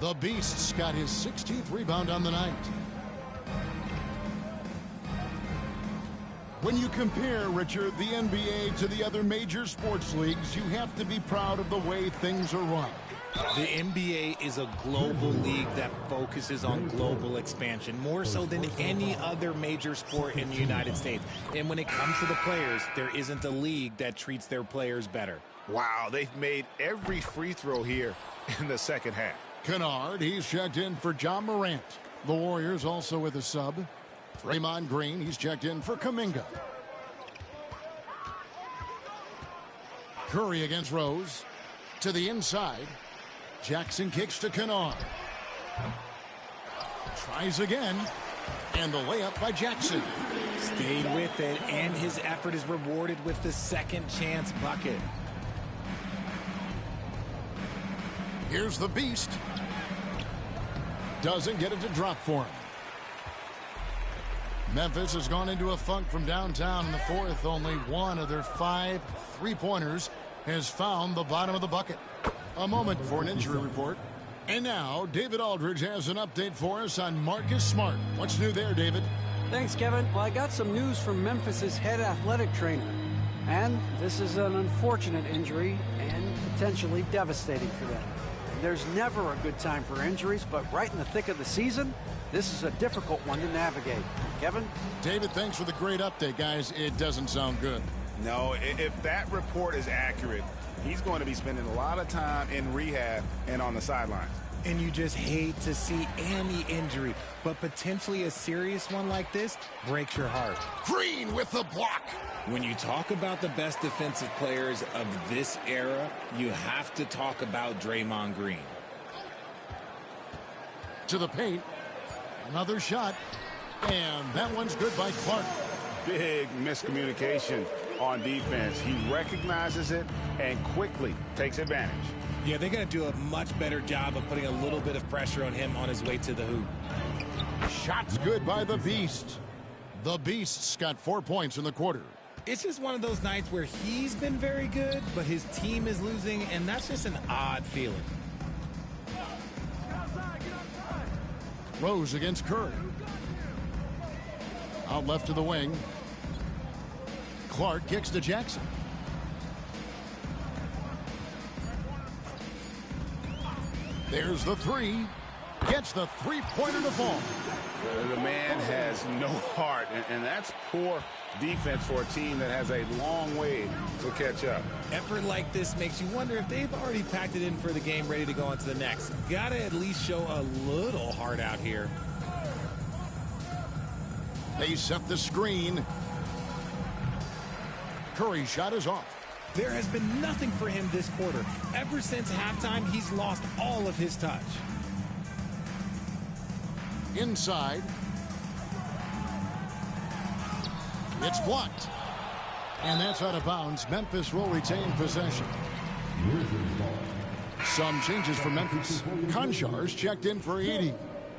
The Beast's got his 16th rebound on the night. When you compare, Richard, the NBA to the other major sports leagues, you have to be proud of the way things are run. The NBA is a global league that focuses on global expansion, more so than any other major sport in the United States. And when it comes to the players, there isn't a league that treats their players better. Wow, they've made every free throw here in the second half. Kennard, he's checked in for John Morant. The Warriors also with a sub. Draymond Green, he's checked in for Kuminga. Curry against Rose. To the inside. Jackson kicks to Kennard. Tries again. And the layup by Jackson. Stayed with it, and his effort is rewarded with the second chance bucket. Here's the Beast. Doesn't get it to drop for him. Memphis has gone into a funk from downtown in the fourth. Only one of their 5 three-pointers has found the bottom of the bucket. A moment for an injury report. And now, David Aldridge has an update for us on Marcus Smart. What's new there, David? Thanks, Kevin. Well, I got some news from Memphis's head athletic trainer. And this is an unfortunate injury and potentially devastating for them. There's never a good time for injuries, but right in the thick of the season, this is a difficult one to navigate. Kevin? David, thanks for the great update, guys. It doesn't sound good. No, if that report is accurate, he's going to be spending a lot of time in rehab and on the sidelines. And you just hate to see any injury, but potentially a serious one like this breaks your heart. Green with the block. When you talk about the best defensive players of this era, you have to talk about Draymond Green. To the paint. Another shot. And that one's good by Clark. Big miscommunication on defense. He recognizes it and quickly takes advantage. Yeah, they're going to do a much better job of putting a little bit of pressure on him on his way to the hoop. Shots good by the Beast. The Beast's got 4 points in the quarter. It's just one of those nights where he's been very good, but his team is losing, and that's just an odd feeling. Rose against Curry. Out left to the wing. Clark kicks to Jackson. There's the three. Gets the three-pointer to fall. The man has no heart, and that's poor defense for a team that has a long way to catch up. Effort like this makes you wonder if they've already packed it in for the game, ready to go on to the next. Gotta at least show a little heart out here. They set the screen. Curry's shot is off. There has been nothing for him this quarter. Ever since halftime, he's lost all of his touch. Inside. It's blocked. And that's out of bounds. Memphis will retain possession. Some changes for Memphis. Conjar's checked in for 80.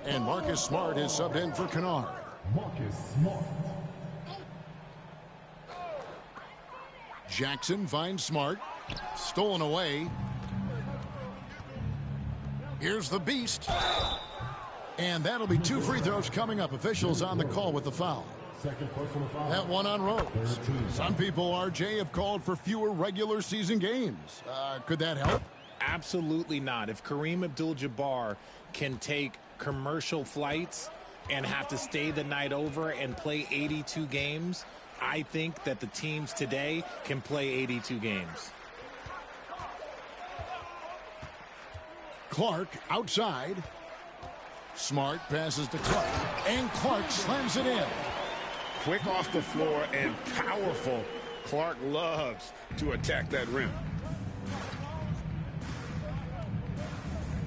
And Marcus Smart is subbed in for Kennard. Marcus Smart. Jackson finds Smart. Stolen away. Here's the Beast. And that'll be 2 free throws coming up. Officials on the call with the foul. That one on Rose. Some people, RJ, have called for fewer regular season games. Could that help? Absolutely not. If Kareem Abdul-Jabbar can take commercial flights and have to stay the night over and play 82 games, I think that the teams today can play 82 games. Clark outside. Smart passes to Clark. And Clark slams it in. Quick off the floor and powerful. Clark loves to attack that rim.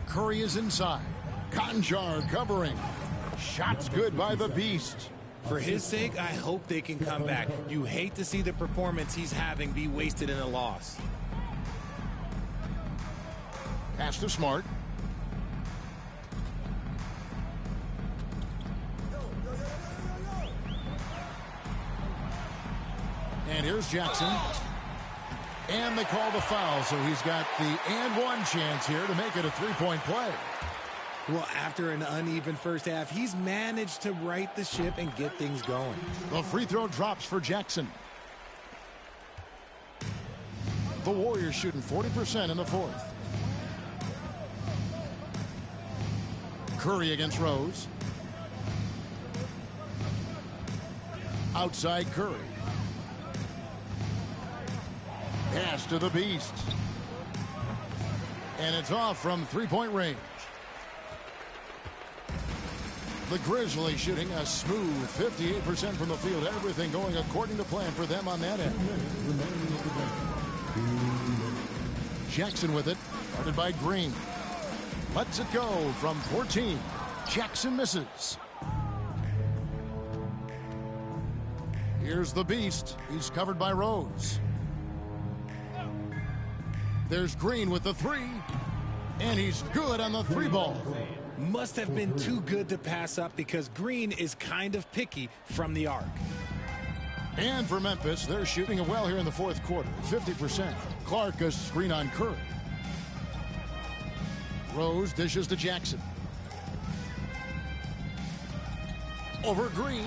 Curry is inside. Conjar covering. Shots good by the Beast. For his sake, I hope they can come back. You hate to see the performance he's having be wasted in a loss. Pass to Smart. And here's Jackson. And they call the foul, so he's got the and one chance here to make it a three-point play. Well, after an uneven first half, he's managed to right the ship and get things going. The free throw drops for Jackson. The Warriors shooting 40% in the fourth. Curry against Rose. Outside Curry. Pass to the Beast. And it's off from three-point range. The Grizzlies shooting a smooth 58% from the field. Everything going according to plan for them on that end. Jackson with it. Guarded by Green. Lets it go from 14. Jackson misses. Here's the Beast. He's covered by Rose. There's Green with the three. And he's good on the three ball. Must have been too good to pass up because Green is kind of picky from the arc. And for Memphis, they're shooting it well here in the fourth quarter. 50%. Clark a screen on Curry. Rose dishes to Jackson. Over Green.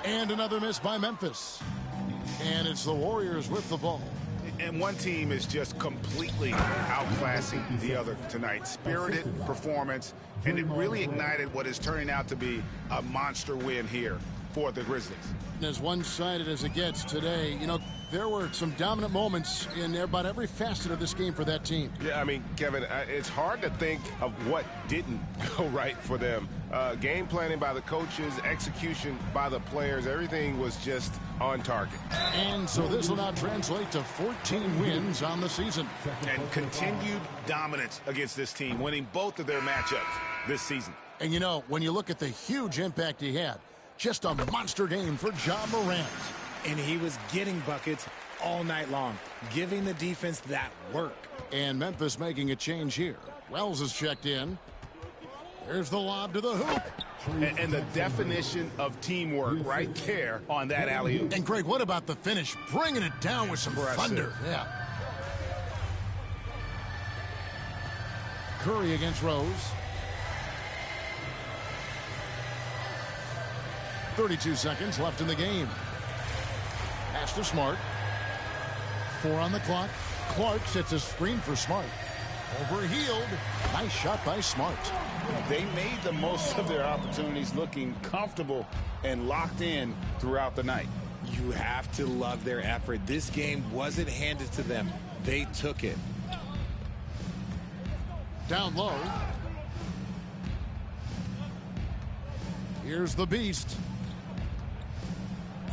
And another miss by Memphis. And it's the Warriors with the ball. And one team is just completely outclassing the other tonight. Spirited performance, and it really ignited what is turning out to be a monster win here. for the Grizzlies. As one-sided as it gets today, you know, there were some dominant moments in about every facet of this game for that team. Yeah, I mean, Kevin, it's hard to think of what didn't go right for them. Game planning by the coaches, execution by the players, everything was just on target. And so this will now translate to 14 wins on the season. And continued dominance against this team, winning both of their matchups this season. And, you know, when you look at the huge impact he had, just a monster game for Ja Morant. And he was getting buckets all night long, giving the defense that work. And Memphis making a change here. Wells is checked in. There's the lob to the hoop. And the definition of teamwork right there on that alley-oop. And, Greg, what about the finish? Bringing it down with some thunder. Yeah. Curry against Rose. 32 seconds left in the game. Pass to Smart. 4 on the clock. Clark sets a screen for Smart. Overhealed. Nice shot by Smart. They made the most of their opportunities, looking comfortable and locked in throughout the night. You have to love their effort. This game wasn't handed to them. They took it. Down low. Here's the Beast.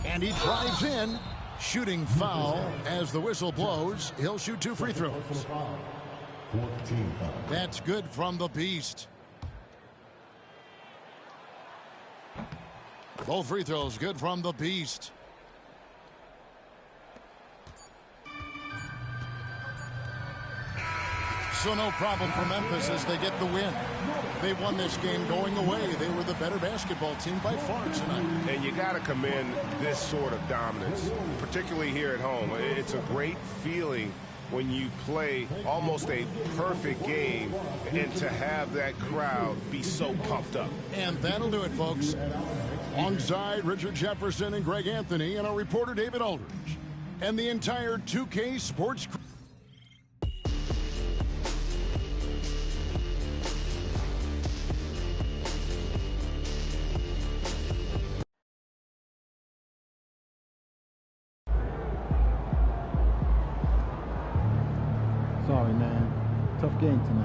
And he drives in. Shooting foul as the whistle blows. He'll shoot 2 free throws. That's good from the Beast. Both free throws good from the Beast. So no problem for Memphis as they get the win. They won this game going away. They were the better basketball team by far tonight. And you got to commend this sort of dominance, particularly here at home. It's a great feeling when you play almost a perfect game and to have that crowd be so pumped up. And that'll do it, folks. Alongside Richard Jefferson and Greg Anthony and our reporter David Aldridge and the entire 2K Sports crew. Sorry, man. Tough game tonight.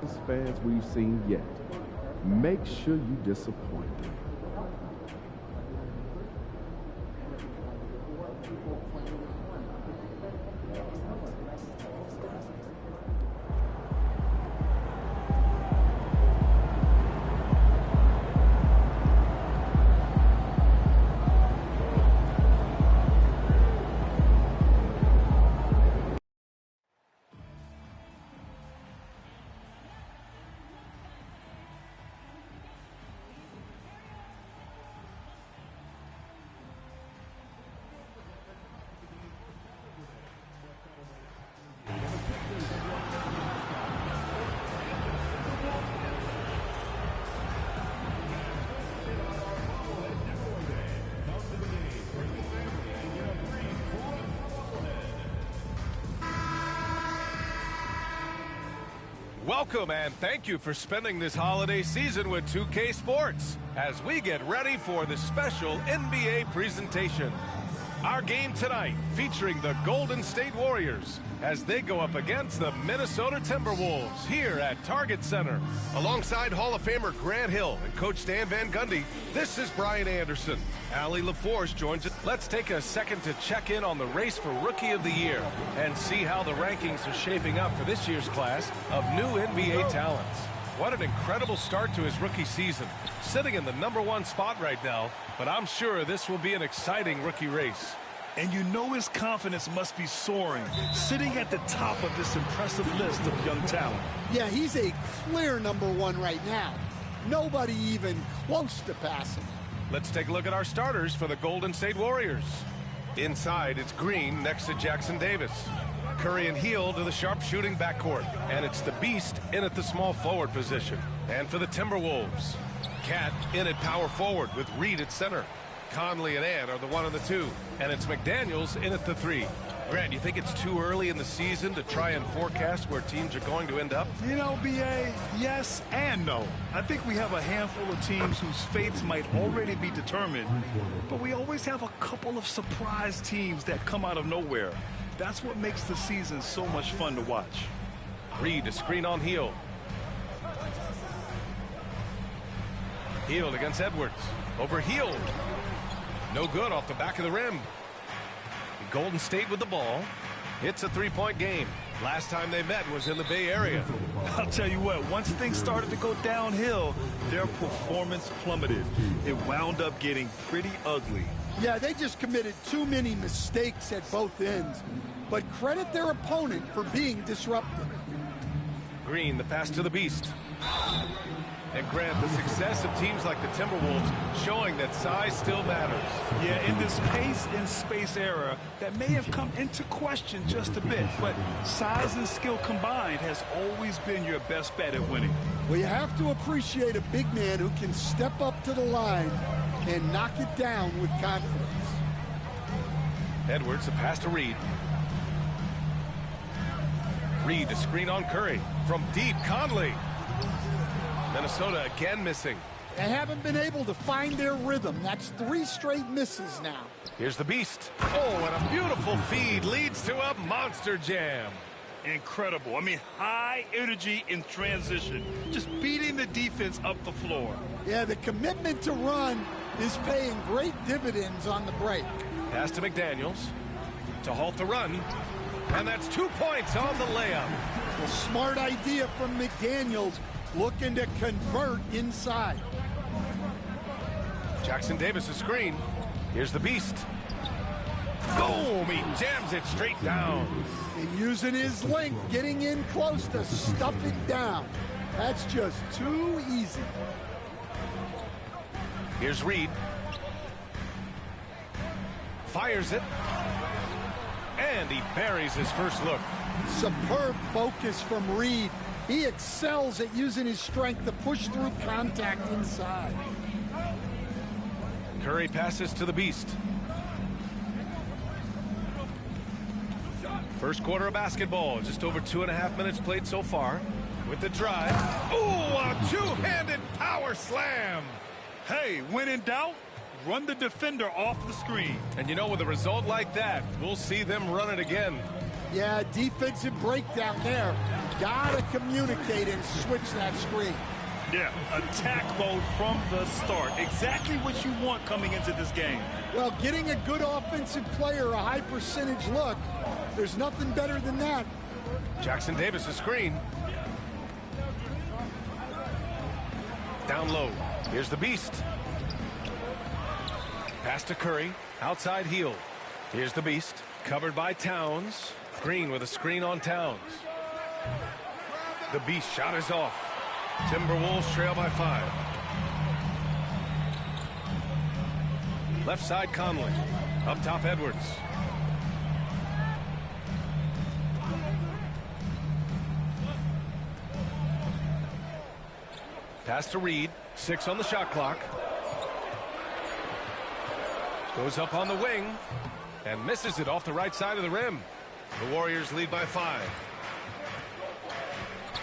fans we've seen yet. Make sure you disappoint them. Welcome and thank you for spending this holiday season with 2K Sports as we get ready for the special NBA presentation. Our game tonight featuring the Golden State Warriors as they go up against the Minnesota Timberwolves here at Target Center. Alongside Hall of Famer Grant Hill and Coach Stan Van Gundy, this is Brian Anderson. Allie LaForce joins us. Let's take a second to check in on the race for Rookie of the Year and see how the rankings are shaping up for this year's class of new NBA talents. What an incredible start to his rookie season, sitting in the #1 spot right now, but I'm sure this will be an exciting rookie race. And you know his confidence must be soaring, sitting at the top of this impressive list of young talent. Yeah, he's a clear #1 right now. Nobody even close to passing him. Let's take a look at our starters for the Golden State Warriors. Inside, it's Green next to Jackson Davis. Curry and Hield to the sharp-shooting backcourt. And it's the Beast in at the small forward position. And for the Timberwolves, Cat in at power forward with Reed at center. Conley and Ant are the 1 and the 2. And it's McDaniels in at the 3. Grant, you think it's too early in the season to try and forecast where teams are going to end up? You know, B.A., yes and no. I think we have a handful of teams whose fates might already be determined, but we always have a couple of surprise teams that come out of nowhere. That's what makes the season so much fun to watch. Reed to screen on Hield. Hield against Edwards. Over Hield. No good off the back of the rim. Golden State with the ball. It's a three-point game. Last time they met was in the Bay Area. I'll tell you what, once things started to go downhill, their performance plummeted. It wound up getting pretty ugly. Yeah, they just committed too many mistakes at both ends. But credit their opponent for being disruptive. Green, the pass to the Beast. And Grant, the success of teams like the Timberwolves showing that size still matters. Yeah, in this pace and space era, that may have come into question just a bit, but size and skill combined has always been your best bet at winning. Well, you have to appreciate a big man who can step up to the line and knock it down with confidence. Edwards, a pass to Reed. Reed to screen on Curry. From deep, Conley. Minnesota again missing. They haven't been able to find their rhythm. That's 3 straight misses now. Here's the Beast. Oh, and a beautiful feed leads to a monster jam. Incredible. I mean, high energy in transition. Just beating the defense up the floor. Yeah, the commitment to run is paying great dividends on the break. Pass to McDaniels to halt the run. And that's 2 points on the layup. A smart idea from McDaniels, looking to convert inside. Jackson Davis a screen. Here's the Beast. Boom! He jams it straight down. And using his length, getting in close to stuff it down. That's just too easy. Here's Reed. Fires it. And he buries his first look. Superb focus from Reed. He excels at using his strength to push through contact inside. Curry passes to the Beast. First quarter of basketball, just over 2.5 minutes played so far. With the drive. Ooh, a two-handed power slam. Hey, when in doubt, run the defender off the screen. And you know, with a result like that, we'll see them run it again. Yeah, defensive breakdown there. Gotta communicate and switch that screen. Yeah, attack mode from the start. Exactly what you want coming into this game. Well, getting a good offensive player a high percentage look, there's nothing better than that. Jackson Davis, a screen. Down low. Here's the beast. Pass to Curry. Outside heel. Here's the beast. Covered by Towns. Green with a screen on Towns. The beast shot is off. Timberwolves trail by 5. Left side Conley. Up top Edwards. Pass to Reed. 6 on the shot clock. Goes up on the wing and misses it off the right side of the rim. The Warriors lead by 5.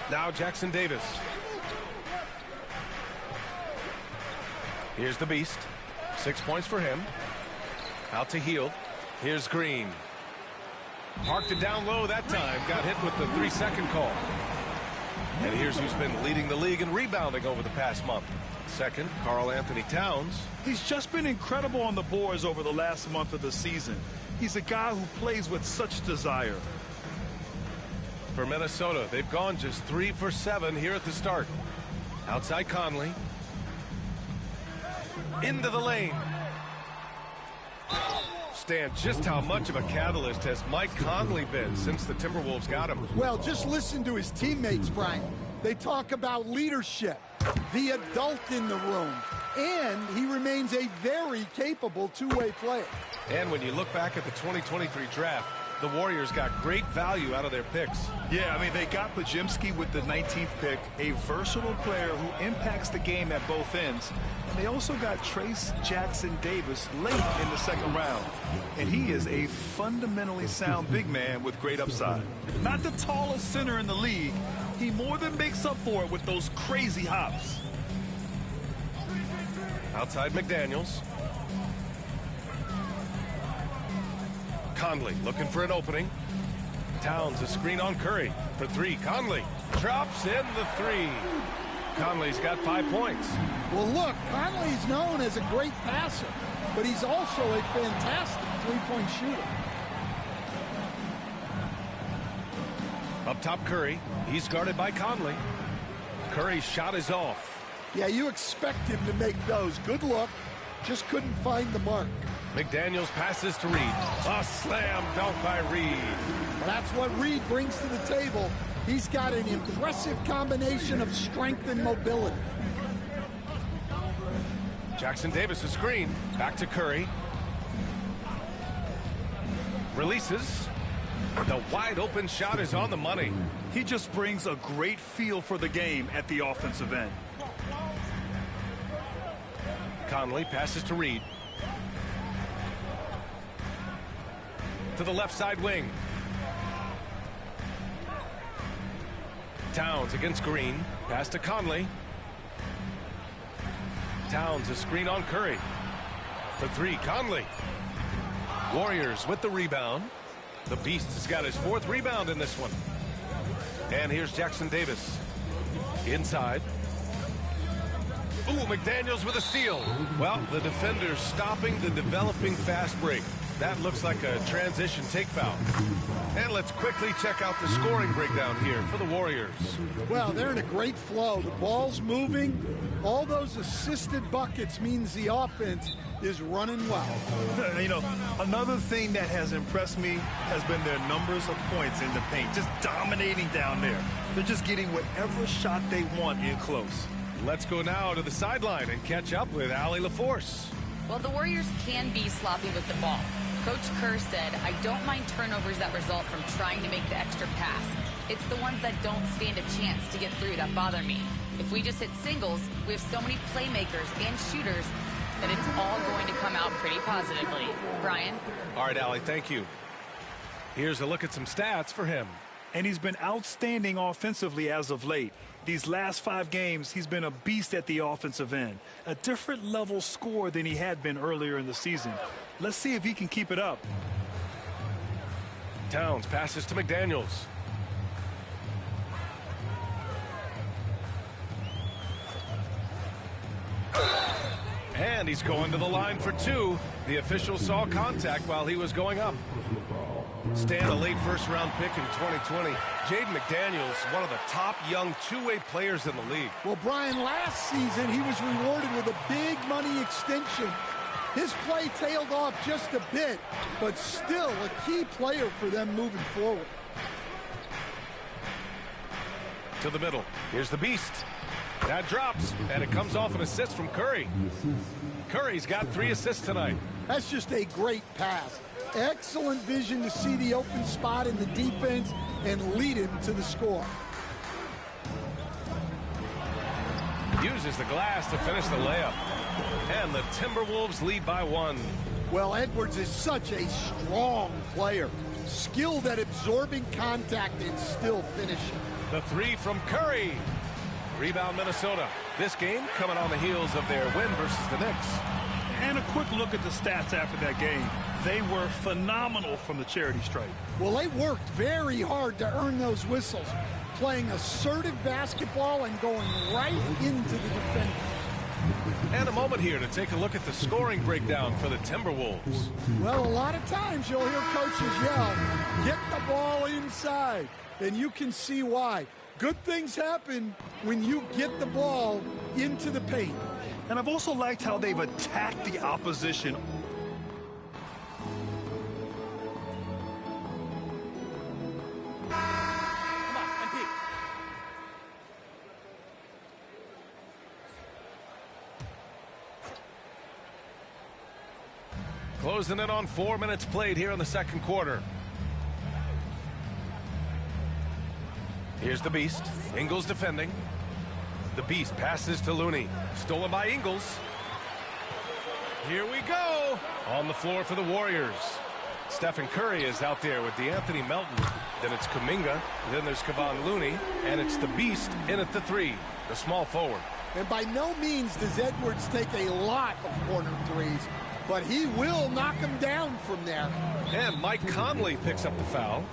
Now Jackson Davis. Here's the beast. 6 points for him. Out to Hield. Here's Green. Parked it down low that time. Got hit with the 3-second call. And here's who's been leading the league in rebounding over the past month. Second, Karl Anthony Towns. He's just been incredible on the boards over the last month of the season. He's a guy who plays with such desire. For Minnesota, they've gone just 3 for 7 here at the start. Outside Conley. Into the lane. Stan, just how much of a catalyst has Mike Conley been since the Timberwolves got him? Well, just listen to his teammates, Brian. They talk about leadership, the adult in the room, and he remains a very capable two-way player. And when you look back at the 2023 draft, the Warriors got great value out of their picks. Yeah, I mean, they got Pajimski with the 19th pick, a versatile player who impacts the game at both ends. And they also got Trace Jackson Davis late in the second round. And he is a fundamentally sound big man with great upside. Not the tallest center in the league. He more than makes up for it with those crazy hops. Outside McDaniels. Conley looking for an opening. Towns a screen on Curry for 3. Conley drops in the 3. Conley's got 5 points. Well, look, Conley's known as a great passer, but he's also a fantastic three-point shooter. Up top Curry. He's guarded by Conley. Curry's shot is off. Yeah, you expect him to make those. Good look. Just couldn't find the mark. McDaniels passes to Reed. A slam dunk by Reed. Well, that's what Reed brings to the table. He's got an impressive combination of strength and mobility. Jackson Davis a screen. Back to Curry. Releases. The wide open shot is on the money. He just brings a great feel for the game at the offensive end. Conley passes to Reed. To the left side wing. Towns against Green. Pass to Conley. Towns a screen on Curry. For 3, Conley. Warriors with the rebound. The Beast has got his 4th rebound in this one. And here's Jackson Davis. Inside. Ooh, McDaniels with a steal. Well, the defender's stopping the developing fast break. That looks like a transition take foul. And let's quickly check out the scoring breakdown here for the Warriors. Well, they're in a great flow. The ball's moving. All those assisted buckets means the offense is running well. You know, another thing that has impressed me has been their numbers of points in the paint. Just dominating down there. They're just getting whatever shot they want in close. Let's go now to the sideline and catch up with Allie LaForce. Well, the Warriors can be sloppy with the ball. Coach Kerr said, I don't mind turnovers that result from trying to make the extra pass. It's the ones that don't stand a chance to get through that bother me. If we just hit singles, we have so many playmakers and shooters that it's all going to come out pretty positively. Brian? All right, Allie, thank you. Here's a look at some stats for him. And he's been outstanding offensively as of late. These last 5 games, he's been a beast at the offensive end. A different level scorer than he had been earlier in the season. Let's see if he can keep it up. Towns passes to McDaniels. And he's going to the line for two. The official saw contact while he was going up. Stan, a late first-round pick in 2020. Jaden McDaniels, one of the top young two-way players in the league. Well, Brian, last season he was rewarded with a big money extension. His play tailed off just a bit, but still a key player for them moving forward. To the middle. Here's the beast. That drops, and it comes off an assist from Curry. Curry's got 3 assists tonight. That's just a great pass. Excellent vision to see the open spot in the defense and lead him to the score. Uses the glass to finish the layup. And the Timberwolves lead by 1. Well, Edwards is such a strong player. Skilled at absorbing contact and still finishing. The 3 from Curry. Rebound Minnesota. This game coming on the heels of their win versus the Knicks. And a quick look at the stats after that game. They were phenomenal from the charity stripe. Well, they worked very hard to earn those whistles, playing assertive basketball and going right into the defender. And a moment here to take a look at the scoring breakdown for the Timberwolves. Well, a lot of times you'll hear coaches yell, "Get the ball inside," and you can see why. Good things happen when you get the ball into the paint. And I've also liked how they've attacked the opposition. Closing in on 4 minutes played here in the second quarter. Here's the Beast. Ingles defending. The Beast passes to Looney. Stolen by Ingles. Here we go. On the floor for the Warriors. Stephen Curry is out there with DeAnthony Melton. Then it's Kuminga. Then there's Kevon Looney. And it's the Beast in at the 3, the small forward. And by no means does Edwards take a lot of corner threes, but he will knock them down from there. And Mike Conley picks up the foul.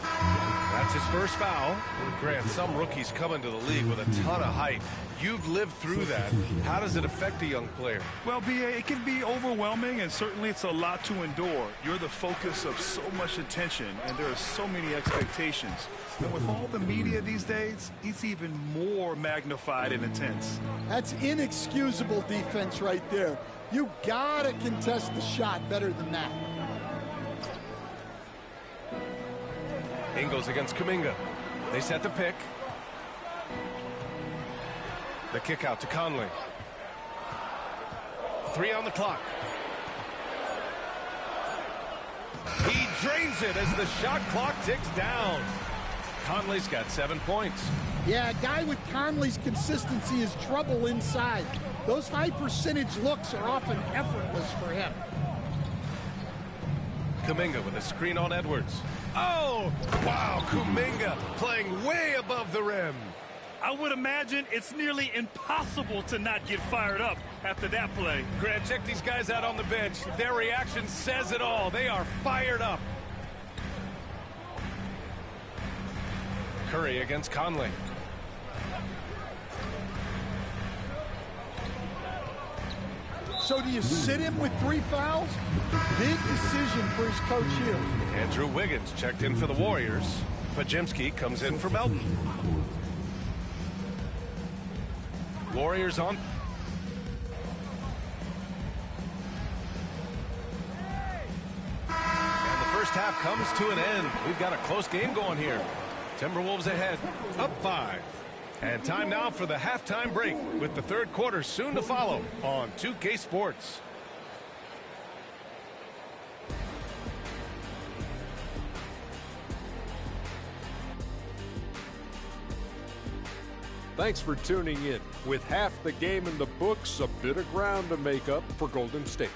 That's his first foul. Grant, some rookies come into the league with a ton of height. You've lived through that. How does it affect a young player? Well, B.A., it can be overwhelming, and certainly it's a lot to endure. You're the focus of so much attention, and there are so many expectations. And with all the media these days, it's even more magnified and intense. That's inexcusable defense right there. You gotta contest the shot better than that. Ingles against Kuminga. They set the pick. The kick out to Conley. 3 on the clock. He drains it as the shot clock ticks down. Conley's got 7 points. Yeah, a guy with Conley's consistency is trouble inside. Those high percentage looks are often effortless for him. Kuminga with a screen on Edwards. Oh, wow, Kuminga playing way above the rim. I would imagine it's nearly impossible to not get fired up after that play. Grant, check these guys out on the bench. Their reaction says it all. They are fired up. Curry against Conley. So do you sit him with 3 fouls? Big decision for his coach here. Andrew Wiggins checked in for the Warriors. Pajemski comes in for Melton. Warriors on. And the first half comes to an end. We've got a close game going here. Timberwolves ahead, up 5. And time now for the halftime break, with the third quarter soon to follow on 2K Sports. Thanks for tuning in. With half the game in the books, a bit of ground to make up for Golden State.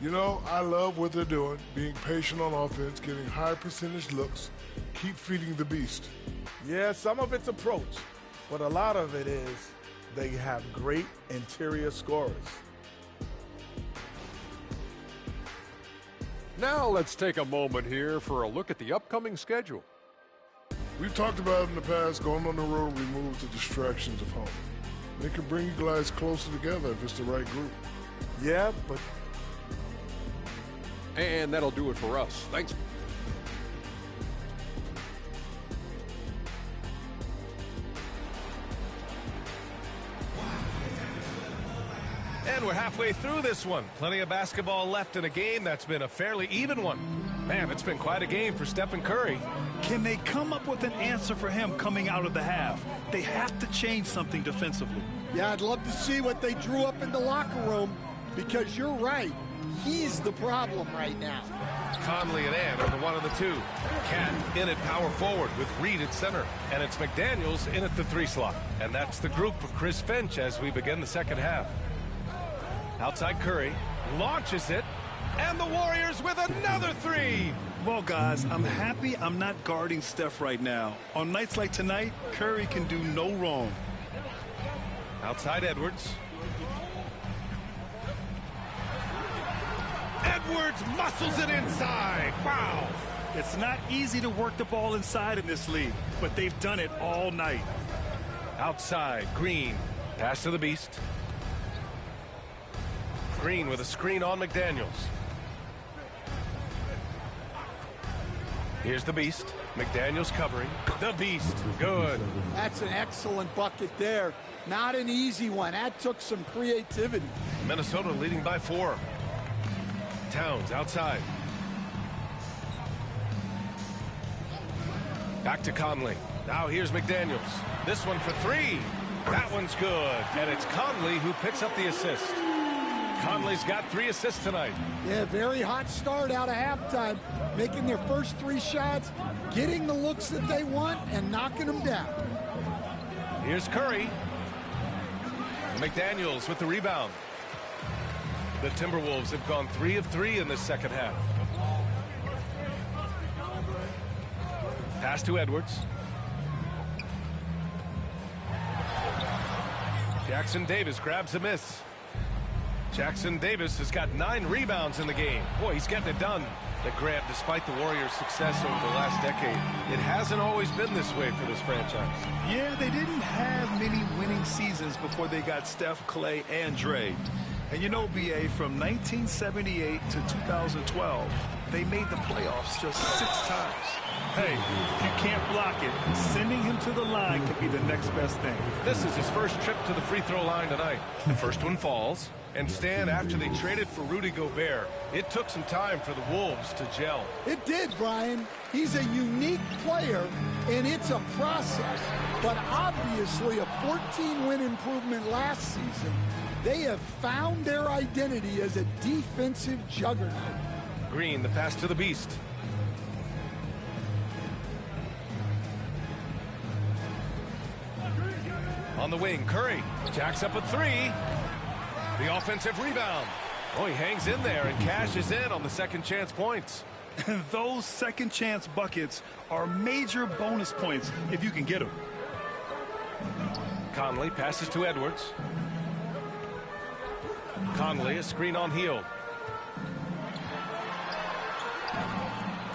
You know, I love what they're doing, being patient on offense, getting high percentage looks, keep feeding the beast. Yeah, some of it's approach, but a lot of it is they have great interior scorers. now let's take a moment here for a look at the upcoming schedule. We've talked about in the past, going on the road removes the distractions of home. It can bring you guys closer together if it's the right group. Yeah, but... And that'll do it for us. Thanks. And we're halfway through this one. Plenty of basketball left in a game that's been a fairly even one. Man, it's been quite a game for Stephen Curry. Can they come up with an answer for him coming out of the half? They have to change something defensively. Yeah, I'd love to see what they drew up in the locker room, because you're right. He's the problem right now. Conley and Ann are the one and the two. Cat in at power forward with Reed at center. And it's McDaniels in at the 3 slot. And that's the group for Chris Finch as we begin the second half. Outside Curry, launches it, and the Warriors with another 3. Well, guys, I'm happy I'm not guarding Steph right now. On nights like tonight, Curry can do no wrong. Outside Edwards. Edwards muscles it inside. Wow. It's not easy to work the ball inside in this league, but they've done it all night. Outside, Green. Pass to the Beast. Green with a screen on McDaniels. Here's the Beast. McDaniels covering. The Beast. Good. That's an excellent bucket there. Not an easy one. That took some creativity. Minnesota leading by 4. Towns outside. Back to Conley. Now here's McDaniels. This one for 3. That one's good. And it's Conley who picks up the assist. Conley's got 3 assists tonight. Yeah, very hot start out of halftime. Making their first 3 shots, getting the looks that they want, and knocking them down. Here's Curry. McDaniels with the rebound. The Timberwolves have gone 3 of 3 in this second half. Pass to Edwards. Jackson Davis grabs a miss. Jackson Davis has got 9 rebounds in the game. Boy, he's getting it done. That Grant, despite the Warriors' success over the last decade, it hasn't always been this way for this franchise. Yeah, they didn't have many winning seasons before they got Steph, Clay, and Dre. And you know, B.A., from 1978 to 2012, they made the playoffs just 6 times. Hey, if you can't block it, sending him to the line could be the next best thing. This is his first trip to the free throw line tonight. The first one falls. And Stan, after they traded for Rudy Gobert, it took some time for the Wolves to gel. It did, Brian. He's a unique player, and it's a process. But obviously a 14-win improvement last season. They have found their identity as a defensive juggernaut. Green, the pass to the Beast. On the wing, Curry jacks up a 3. The offensive rebound. Oh, he hangs in there and cashes in on the second chance points. Those second chance buckets are major bonus points if you can get them. Conley passes to Edwards. Conley, a screen on Hield.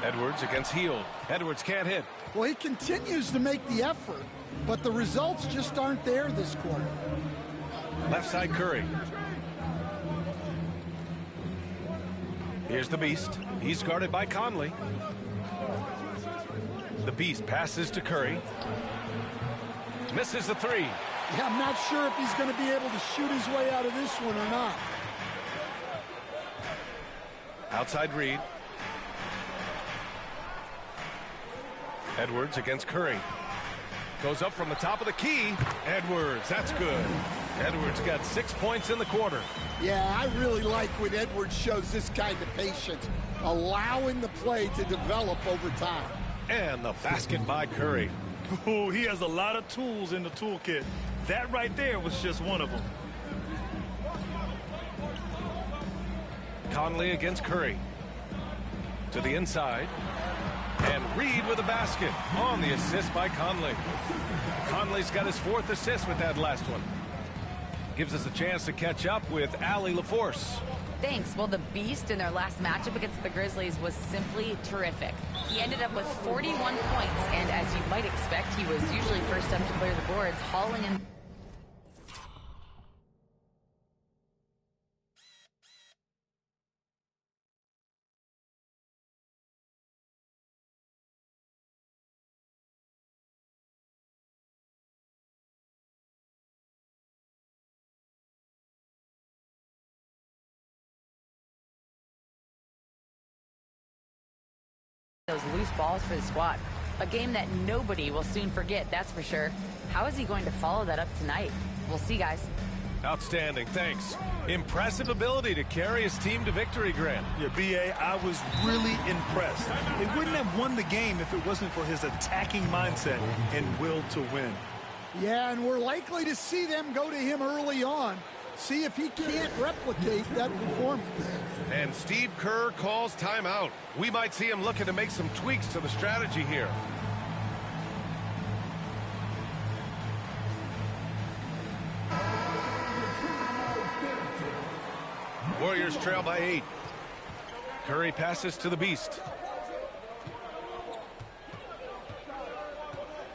Edwards against Hield. Edwards can't hit. Well, he continues to make the effort, but the results just aren't there this quarter. Left side Curry. Here's the Beast. He's guarded by Conley. The Beast passes to Curry. Misses the 3. Yeah, I'm not sure if he's going to be able to shoot his way out of this one or not. Outside Reed. Edwards against Curry. Goes up from the top of the key. Edwards, that's good. Edwards got 6 points in the quarter. Yeah, I really like when Edwards shows this kind of patience, allowing the play to develop over time. And the basket by Curry. Oh, he has a lot of tools in the toolkit. That right there was just one of them. Conley against Curry. To the inside. And Reed with a basket on the assist by Conley. Conley's got his 4th assist with that last one. gives us a chance to catch up with Allie LaForce. Thanks. Well, the Beast in their last matchup against the Grizzlies was simply terrific. He ended up with 41 points, and as you might expect, he was usually first up to clear the boards, hauling in. Those loose balls for the squad. A game that nobody will soon forget, that's for sure. How is he going to follow that up tonight? We'll see, guys. Outstanding, thanks. Impressive ability to carry his team to victory, Grant. Yeah, B.A., I was really impressed. They wouldn't have won the game if it wasn't for his attacking mindset and will to win. Yeah, and we're likely to see them go to him early on. See if he can't replicate that performance. And Steve Kerr calls timeout. We might see him looking to make some tweaks to the strategy here. Warriors trail by 8. Curry passes to the Beast.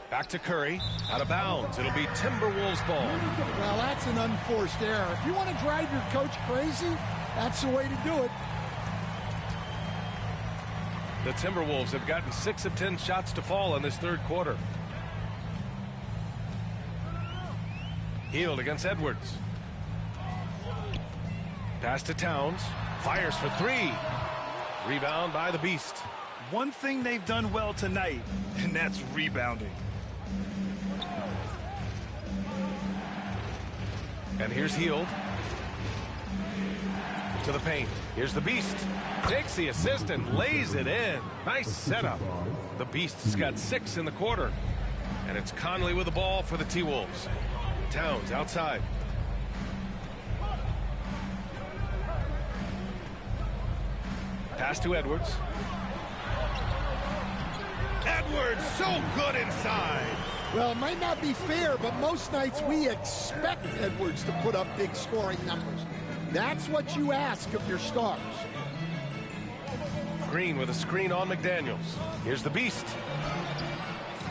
Back to Curry, out of bounds. It'll be Timberwolves ball. Well, that's an unforced error. If you want to drive your coach crazy, that's the way to do it. The Timberwolves have gotten 6 of 10 shots to fall in this third quarter. Hield against Edwards. Pass to Towns. Fires for 3. Rebound by the Beast. One thing they've done well tonight, and that's rebounding. And here's Hield. To the paint. Here's the Beast. Takes the assist and lays it in. Nice setup. The Beast's got 6 in the quarter. And it's Conley with the ball for the T-Wolves. Towns outside. Pass to Edwards. Edwards so good inside. Well, it might not be fair, but most nights we expect Edwards to put up big scoring numbers. That's what you ask of your stars. Green with a screen on McDaniels. Here's the Beast.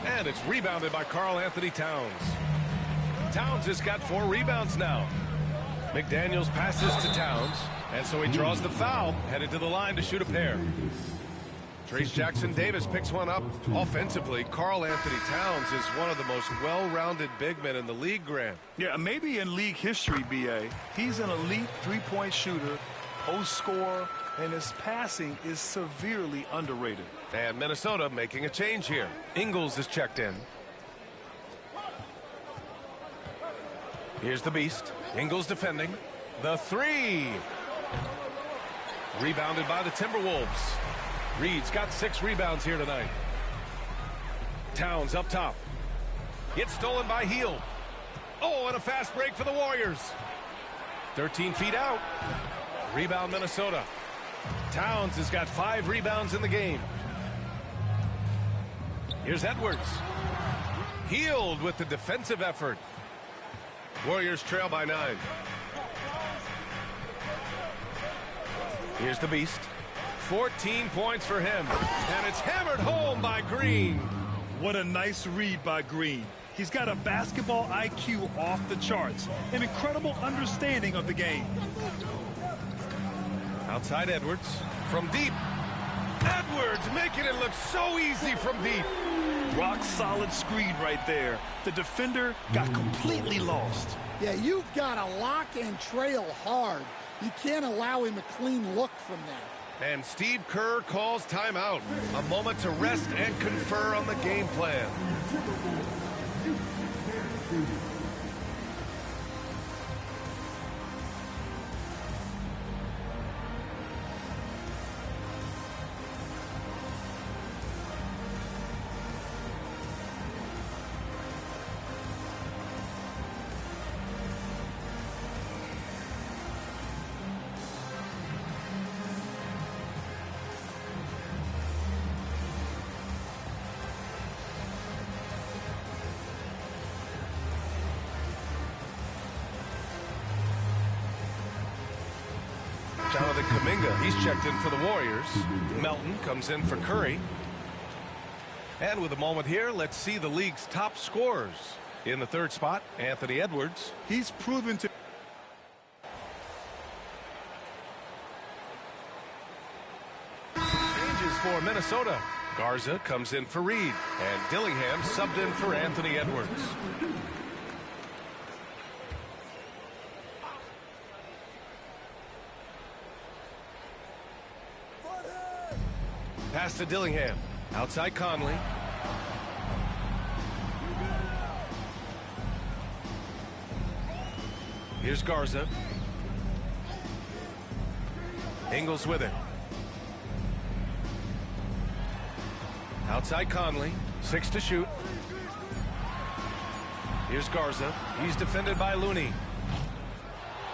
And it's rebounded by Karl Anthony Towns. Towns has got 4 rebounds now. McDaniels passes to Towns, and so he draws the foul, headed to the line to shoot a pair. Trace Jackson-Davis picks one up. Offensively, Karl Anthony Towns is one of the most well-rounded big men in the league, Grant. Yeah, maybe in league history, B.A. He's an elite three-point shooter, post scorer, and his passing is severely underrated. And Minnesota making a change here. Ingles is checked in. Here's the Beast. Ingles defending. The 3. Rebounded by the Timberwolves. Reed's got 6 rebounds here tonight. Towns up top. It's stolen by Hield. Oh, and a fast break for the Warriors. 13 feet out. Rebound Minnesota. Towns has got 5 rebounds in the game. Here's Edwards. Hield with the defensive effort. Warriors trail by 9. Here's the Beast. 14 points for him. And it's hammered home by Green. What a nice read by Green. He's got a basketball IQ off the charts. An incredible understanding of the game. Outside Edwards. From deep. Edwards making it look so easy from deep. Rock solid screen right there. The defender got completely lost. Yeah, you've got to lock and trail hard. You can't allow him a clean look from that. And Steve Kerr calls timeout. A moment to rest and confer on the game plan. Jonathan Kuminga, he's checked in for the Warriors. Melton comes in for Curry. And with a moment here, let's see the league's top scorers. In the third spot, Anthony Edwards. He's proven to... Changes for Minnesota. Garza comes in for Reed. And Dillingham subbed in for Anthony Edwards. Pass to Dillingham. Outside Conley. Here's Garza. Ingles with it. Outside Conley. 6 to shoot. Here's Garza. He's defended by Looney.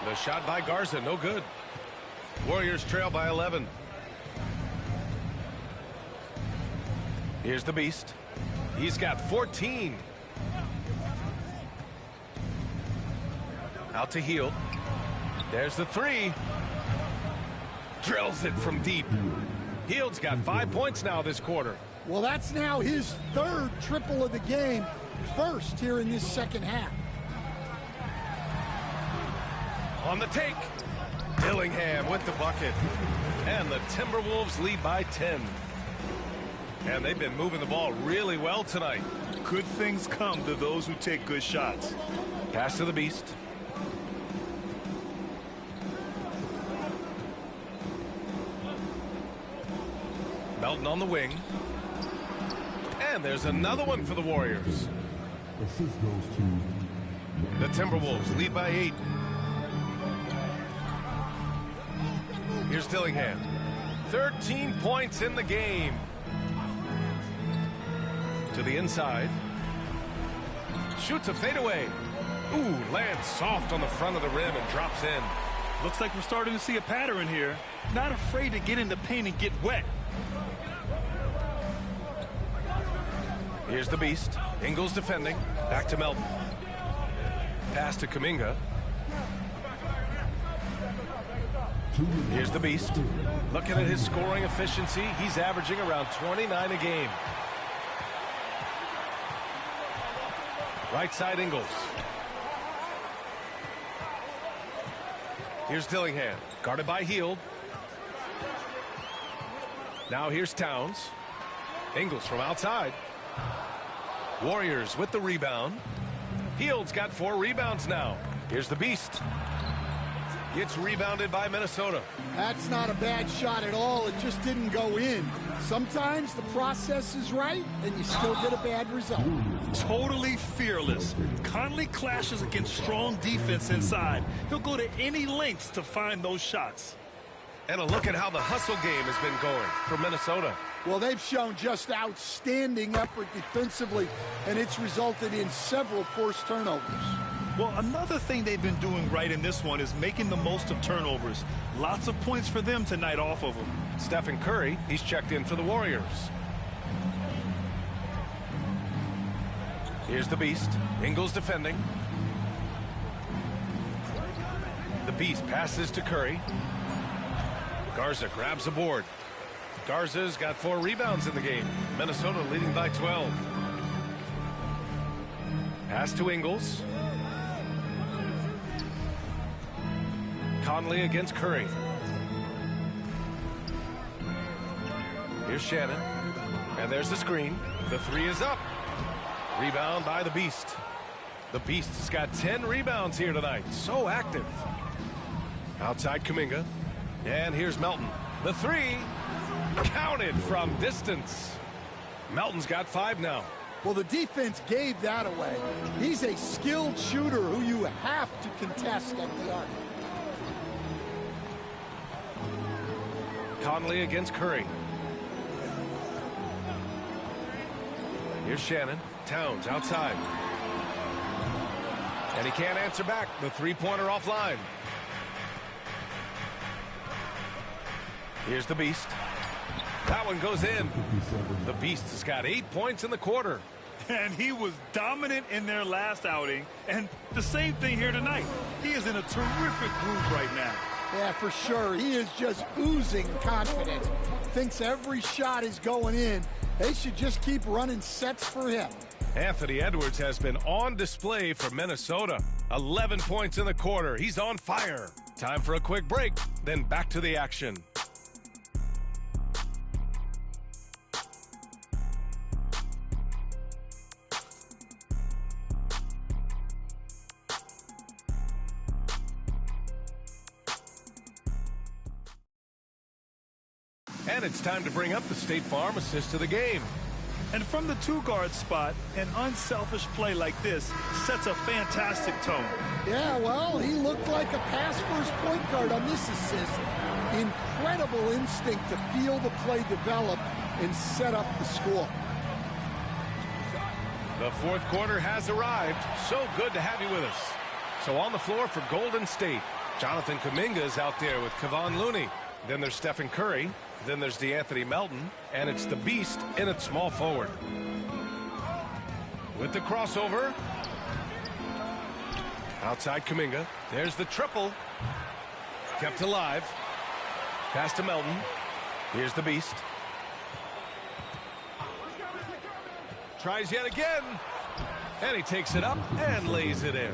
The shot by Garza, no good. Warriors trail by 11. Here's the Beast. He's got 14. Out to Hield. There's the 3. Drills it from deep. Hield's got 5 points now this quarter. Well, that's now his 3rd triple of the game, first here in this second half. On the take. Dillingham with the bucket. And the Timberwolves lead by 10. And they've been moving the ball really well tonight. Good things come to those who take good shots. Pass to the Beast. Melton on the wing. And there's another one for the Warriors. The Timberwolves lead by 8. Here's Dillingham. 13 points in the game. To the inside. Shoots a fadeaway. Ooh, lands soft on the front of the rim and drops in. Looks like we're starting to see a pattern here. Not afraid to get in the paint and get wet. Here's the Beast. Ingles defending. Back to Melton. Pass to Kuminga. Here's the Beast. Looking at his scoring efficiency, he's averaging around 29 a game. Right side Ingles. Here's Dillingham. Guarded by Hield. Now here's Towns. Ingles from outside. Warriors with the rebound. Hield's got 4 rebounds now. Here's the Beast. Gets rebounded by Minnesota. That's not a bad shot at all. It just didn't go in. Sometimes the process is right, and you still get a bad result. Totally fearless. Conley clashes against strong defense inside. He'll go to any lengths to find those shots. And a look at how the hustle game has been going for Minnesota. Well, they've shown just outstanding effort defensively, and it's resulted in several forced turnovers. Well, another thing they've been doing right in this one is making the most of turnovers. Lots of points for them tonight off of them. Stephen Curry, he's checked in for the Warriors. Here's the Beast. Ingles defending. The Beast passes to Curry. Garza grabs the board. Garza's got 4 rebounds in the game. Minnesota leading by 12. Pass to Ingles. Conley against Curry. Here's Shannon. And there's the screen. The 3 is up. Rebound by the Beast. The Beast has got 10 rebounds here tonight. So active. Outside Kuminga. And here's Melton. The 3 counted from distance. Melton's got 5 now. Well, the defense gave that away. He's a skilled shooter who you have to contest at the arc. Conley against Curry. Here's Shannon. Towns outside. And he can't answer back. The 3-pointer offline. Here's the Beast. That one goes in. The Beast has got 8 points in the quarter. And he was dominant in their last outing. And the same thing here tonight. He is in a terrific groove right now. Yeah, for sure. He is just oozing confidence. Thinks every shot is going in. They should just keep running sets for him. Anthony Edwards has been on display for Minnesota. 11 points in the quarter. He's on fire. Time for a quick break, then back to the action. And it's time to bring up the State Farm assist to the game. And from the two-guard spot, an unselfish play like this sets a fantastic tone. Yeah, well, he looked like a pass-first point guard on this assist. Incredible instinct to feel the play develop and set up the score. The fourth quarter has arrived. So good to have you with us. So on the floor for Golden State, Jonathan Kuminga is out there with Kevon Looney. Then there's Stephen Curry. Then there's DeAnthony Melton, and it's the Beast in at small forward. With the crossover. Outside Kuminga. There's the triple. Kept alive. Pass to Melton. Here's the Beast. Tries yet again. And he takes it up and lays it in.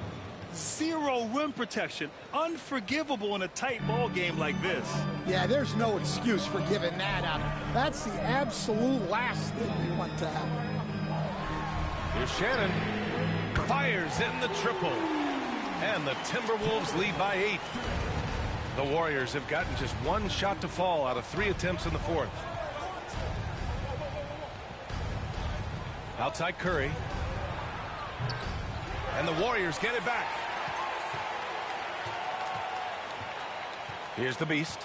Zero rim protection. Unforgivable in a tight ball game like this. Yeah, there's no excuse for giving that up. That's the absolute last thing you want to happen. Here's Shannon. Fires in the triple. And the Timberwolves lead by 8. The Warriors have gotten just one shot to fall out of 3 attempts in the fourth. Outside Curry. And the Warriors get it back. Here's the Beast.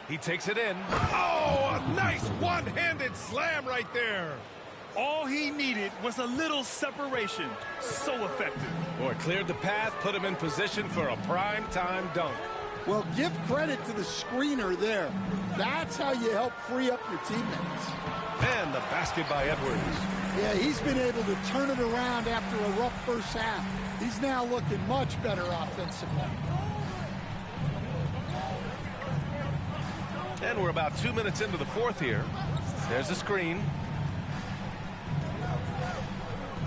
He takes it in. Oh, a nice one-handed slam right there. All he needed was a little separation. So effective. Boy, cleared the path, put him in position for a prime-time dunk. Well, give credit to the screener there. That's how you help free up your teammates. And the basket by Edwards. Yeah, he's been able to turn it around after a rough first half. He's now looking much better offensively. And we're about 2 minutes into the fourth here. There's the screen.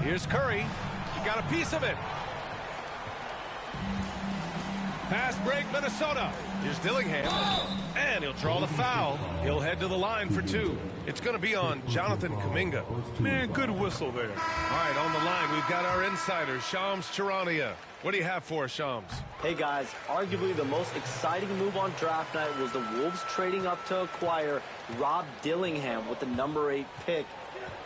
Here's Curry. He got a piece of it. Fast break, Minnesota. Here's Dillingham. And he'll draw the foul. He'll head to the line for 2. It's going to be on Jonathan Kuminga. Man, good whistle there. All right, on the line, we've got our insider, Shams Charania. What do you have for us, Shams? Hey, guys, arguably the most exciting move on draft night was the Wolves trading up to acquire Rob Dillingham with the number 8 pick.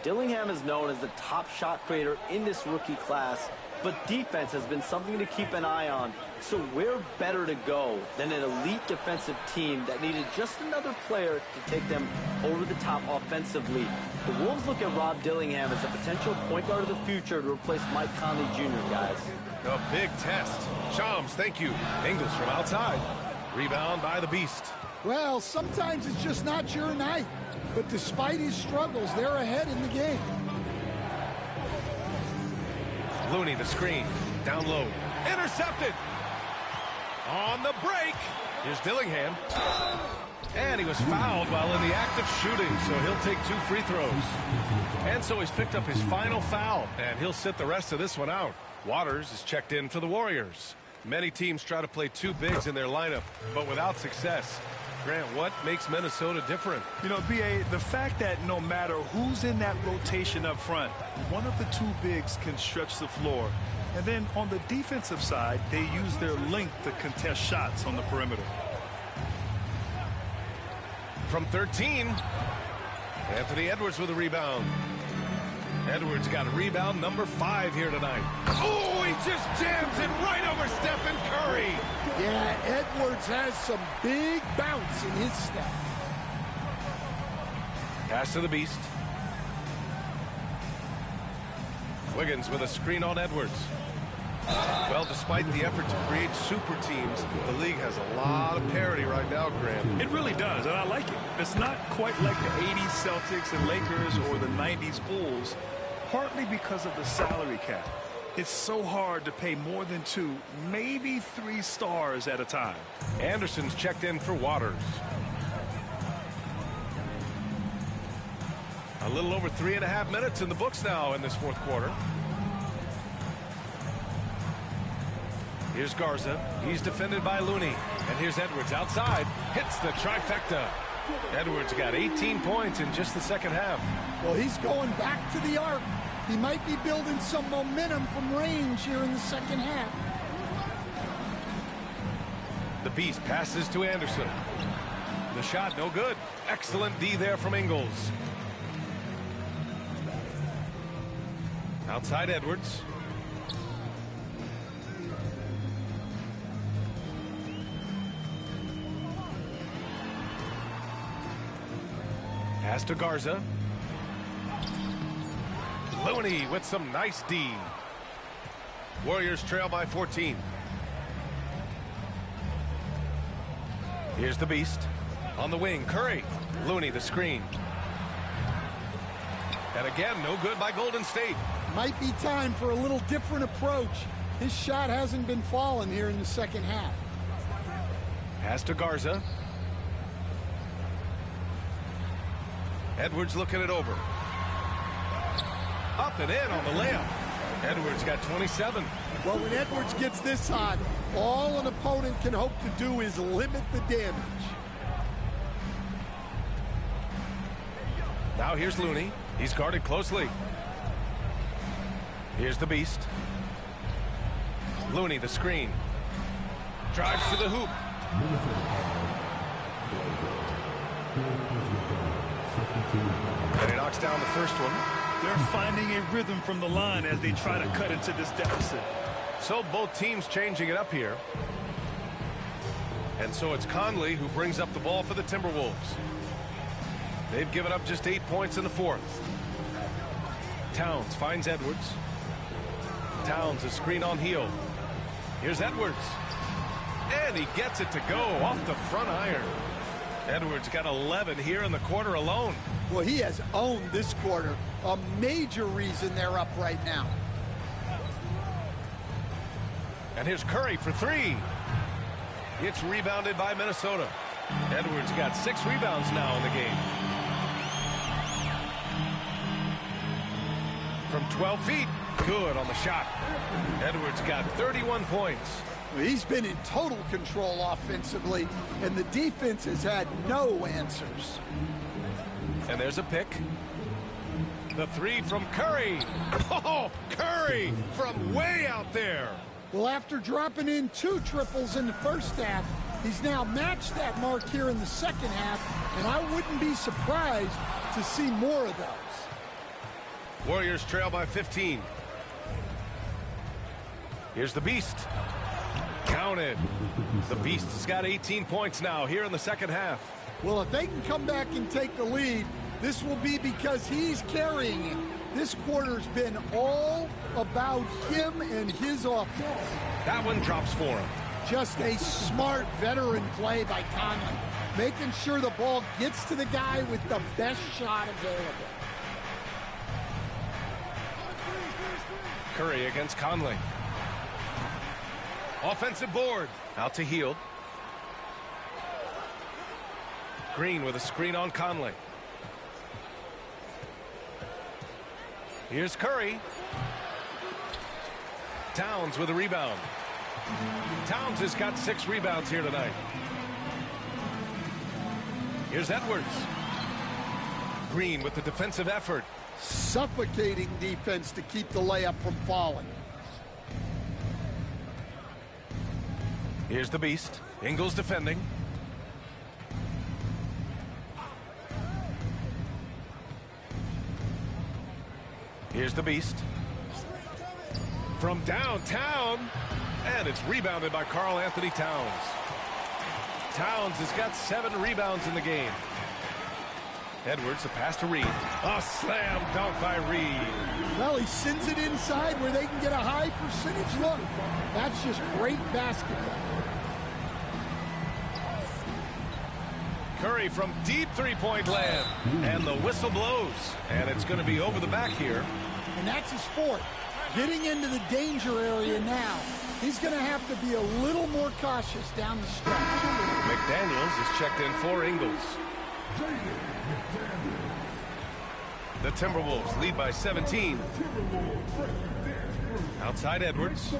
Dillingham is known as the top shot creator in this rookie class, but defense has been something to keep an eye on. So where better to go than an elite defensive team that needed just another player to take them over the top offensively? The Wolves look at Rob Dillingham as a potential point guard of the future to replace Mike Conley Jr., guys. A big test. Shams, thank you. Ingles from outside. Rebound by the Beast. Well, sometimes it's just not your night. But despite his struggles, they're ahead in the game. Looney, the screen. Down low. Intercepted. On the break. Here's Dillingham. And he was fouled while in the act of shooting, so he'll take 2 free throws. And so he's picked up his final foul, and he'll sit the rest of this one out. Waters is checked in for the Warriors. Many teams try to play 2 bigs in their lineup, but without success. Grant, what makes Minnesota different? You know, B.A., the fact that no matter who's in that rotation up front, one of the 2 bigs can stretch the floor. And then on the defensive side, they use their length to contest shots on the perimeter. From 13, Anthony Edwards with a rebound. Edwards got a rebound number 5 here tonight. Oh, he just jams it right over Stephen Curry. Yeah, Edwards has some big bounce in his step. Pass to the Beast. Wiggins with a screen on Edwards. Well, despite the effort to create super teams, the league has a lot of parity right now, Graham. It really does, and I like it. It's not quite like the 80s Celtics and Lakers or the 90s Bulls, partly because of the salary cap. It's so hard to pay more than 2, maybe 3 stars at a time. Anderson's checked in for Waters. A little over 3.5 minutes in the books now in this fourth quarter. Here's Garza. He's defended by Looney. And here's Edwards outside. Hits the trifecta. Edwards got 18 points in just the second half. Well, he's going back to the arc. He might be building some momentum from range here in the second half. The Beast passes to Anderson. The shot no good. Excellent D there from Ingles. Outside Edwards. Pass to Garza. Looney with some nice D. Warriors trail by 14. Here's the Beast. On the wing, Curry. Looney the screen. And again, no good by Golden State. Might be time for a little different approach. His shot hasn't been falling here in the second half. Pass to Garza. Edwards looking it over. Up and in on the layup. Edwards got 27. Well, when Edwards gets this hot, all an opponent can hope to do is limit the damage. Now here's Looney. He's guarded closely. Here's the Beast. Looney the screen. Drives to the hoop. And he knocks down the first one. They're finding a rhythm from the line as they try to cut into this deficit. So both teams changing it up here. And so it's Conley who brings up the ball for the Timberwolves. They've given up just 8 points in the fourth. Towns finds Edwards. Towns a screen on heel. Here's Edwards. And he gets it to go off the front iron. Edwards got 11 here in the quarter alone. Well, he has owned this quarter. A major reason they're up right now. And here's Curry for 3. It's rebounded by Minnesota. Edwards got 6 rebounds now in the game. From 12 feet, good on the shot. Edwards got 31 points. Well, he's been in total control offensively, and the defense has had no answers. And there's a pick. The 3 from Curry. Oh, Curry from way out there. Well, after dropping in 2 triples in the first half, he's now matched that mark here in the second half, and I wouldn't be surprised to see more of those. Warriors trail by 15. Here's the Beast. Counted. The Beast has got 18 points now here in the second half. Well, if they can come back and take the lead, this will be because he's carrying it. This quarter's been all about him and his offense. That one drops for him. Just a smart veteran play by Conley, making sure the ball gets to the guy with the best shot available. Curry against Conley. Offensive board. Out to Hield. Green with a screen on Conley. Here's Curry. Towns with a rebound. Towns has got 6 rebounds here tonight. Here's Edwards. Green with the defensive effort. Suffocating defense to keep the layup from falling. Here's the Beast. Ingles defending. Here's the Beast. From downtown. And it's rebounded by Karl Anthony Towns. Towns has got 7 rebounds in the game. Edwards, a pass to Reed. A slam dunk by Reed. Well, he sends it inside where they can get a high percentage look. That's just great basketball. Curry from deep three-point land. And the whistle blows. And it's going to be over the back here. And that's his 4th. getting into the danger area now. He's going to have to be a little more cautious down the stretch. McDaniels is checked in for Ingles. The Timberwolves lead by 17. Outside Edwards.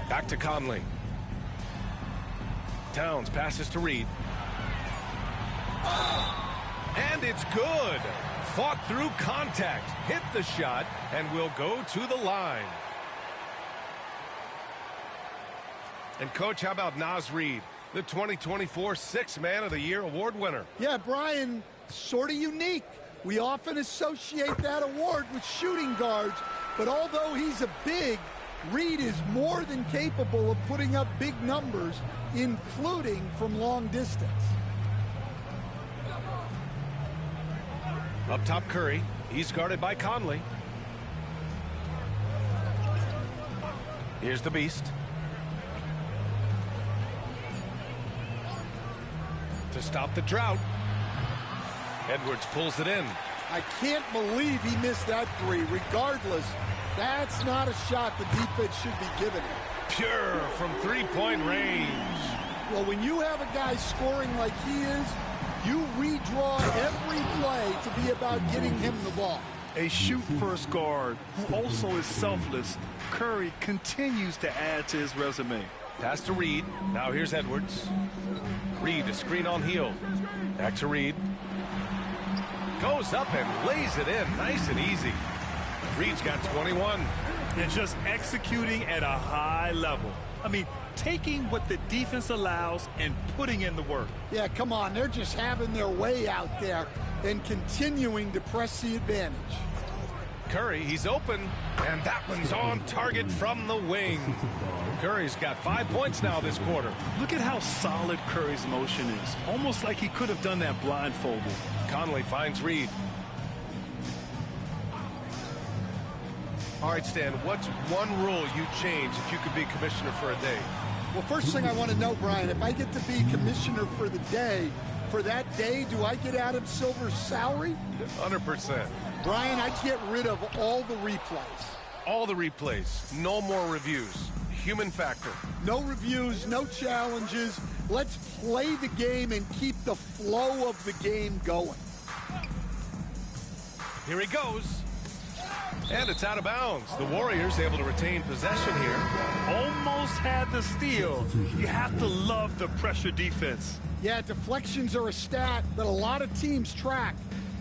Back to Conley. Towns passes to Reed. And it's good. Fought through contact, hit the shot, and will go to the line. And, Coach, how about Naz Reid, the 2024 Sixth Man of the Year award winner? Yeah, Brian, sort of unique. We often associate that award with shooting guards, but although he's a big, Reid is more than capable of putting up big numbers, including from long distance. Up top, Curry. He's guarded by Conley. Here's the Beast. To stop the drought. Edwards pulls it in. I can't believe he missed that three. Regardless, that's not a shot the defense should be giving him. Pure from three-point range. Well, when you have a guy scoring like he is, you redraw every play to be about getting him the ball. A shoot-first guard who also is selfless, Curry continues to add to his resume. Pass to Reed. Now here's Edwards. Reed, a screen on heel. Back to Reed. Goes up and lays it in. Nice and easy. Reed's got 21. And just executing at a high level. I mean, taking what the defense allows and putting in the work. Yeah, come on. They're just having their way out there and continuing to press the advantage. Curry, he's open, and that one's on target from the wing. Curry's got 5 points now this quarter. Look at how solid Curry's motion is. Almost like he could have done that blindfolded. Conley finds Reed. All right, Stan, what's one rule you'd change if you could be commissioner for a day? Well, first thing I want to know, Brian, if I get to be commissioner for the day, for that day, do I get Adam Silver's salary? 100%. Brian, I'd get rid of all the replays. All the replays. No more reviews. Human factor. No reviews, no challenges. Let's play the game and keep the flow of the game going. Here he goes. And it's out of bounds. The Warriors able to retain possession here. Almost had the steal. You have to love the pressure defense. Yeah, deflections are a stat that a lot of teams track,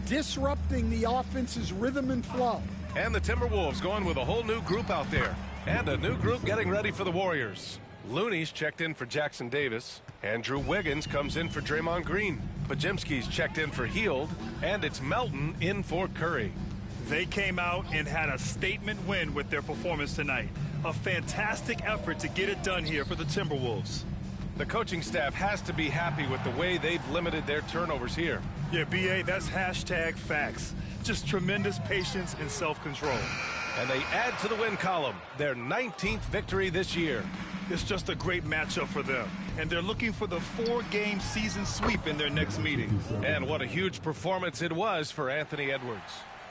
disrupting the offense's rhythm and flow. And the Timberwolves going with a whole new group out there. And a new group getting ready for the Warriors. Looney's checked in for Jackson Davis. Andrew Wiggins comes in for Draymond Green. Pajimski's checked in for Hield. And it's Melton in for Curry. They came out and had a statement win with their performance tonight. A fantastic effort to get it done here for the Timberwolves. The coaching staff has to be happy with the way they've limited their turnovers here. Yeah, B.A., that's hashtag facts. Just tremendous patience and self-control. And they add to the win column, their 19th victory this year. It's just a great matchup for them. And they're looking for the 4-game season sweep in their next meeting. And what a huge performance it was for Anthony Edwards.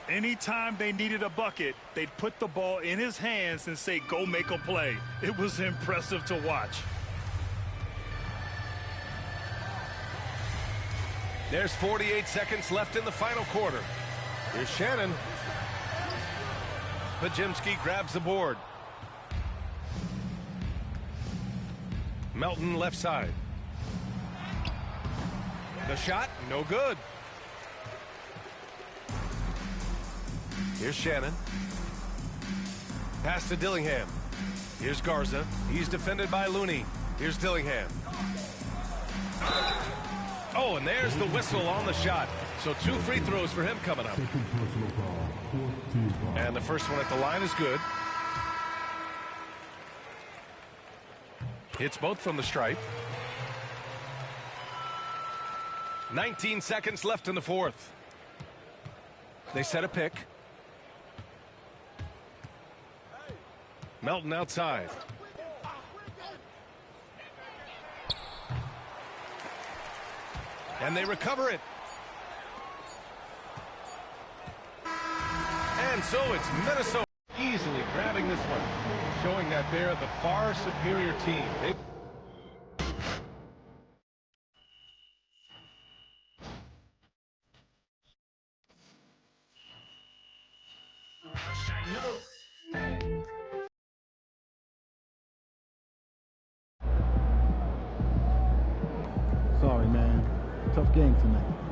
Anytime they needed a bucket, they'd put the ball in his hands and say, go make a play. It was impressive to watch. There's 48 seconds left in the final quarter. Here's Shannon. Pajimski grabs the board. Melton left side. The shot, no good. Here's Shannon. Pass to Dillingham. Here's Garza. He's defended by Looney. Here's Dillingham. Oh, and there's the whistle on the shot. So 2 free throws for him coming up. And the first one at the line is good. Hits both from the stripe. 19 seconds left in the fourth. They set a pick. Melton outside. And they recover it. And so it's Minnesota easily grabbing this one, showing that they're the far superior team. Sorry, man. Tough game tonight.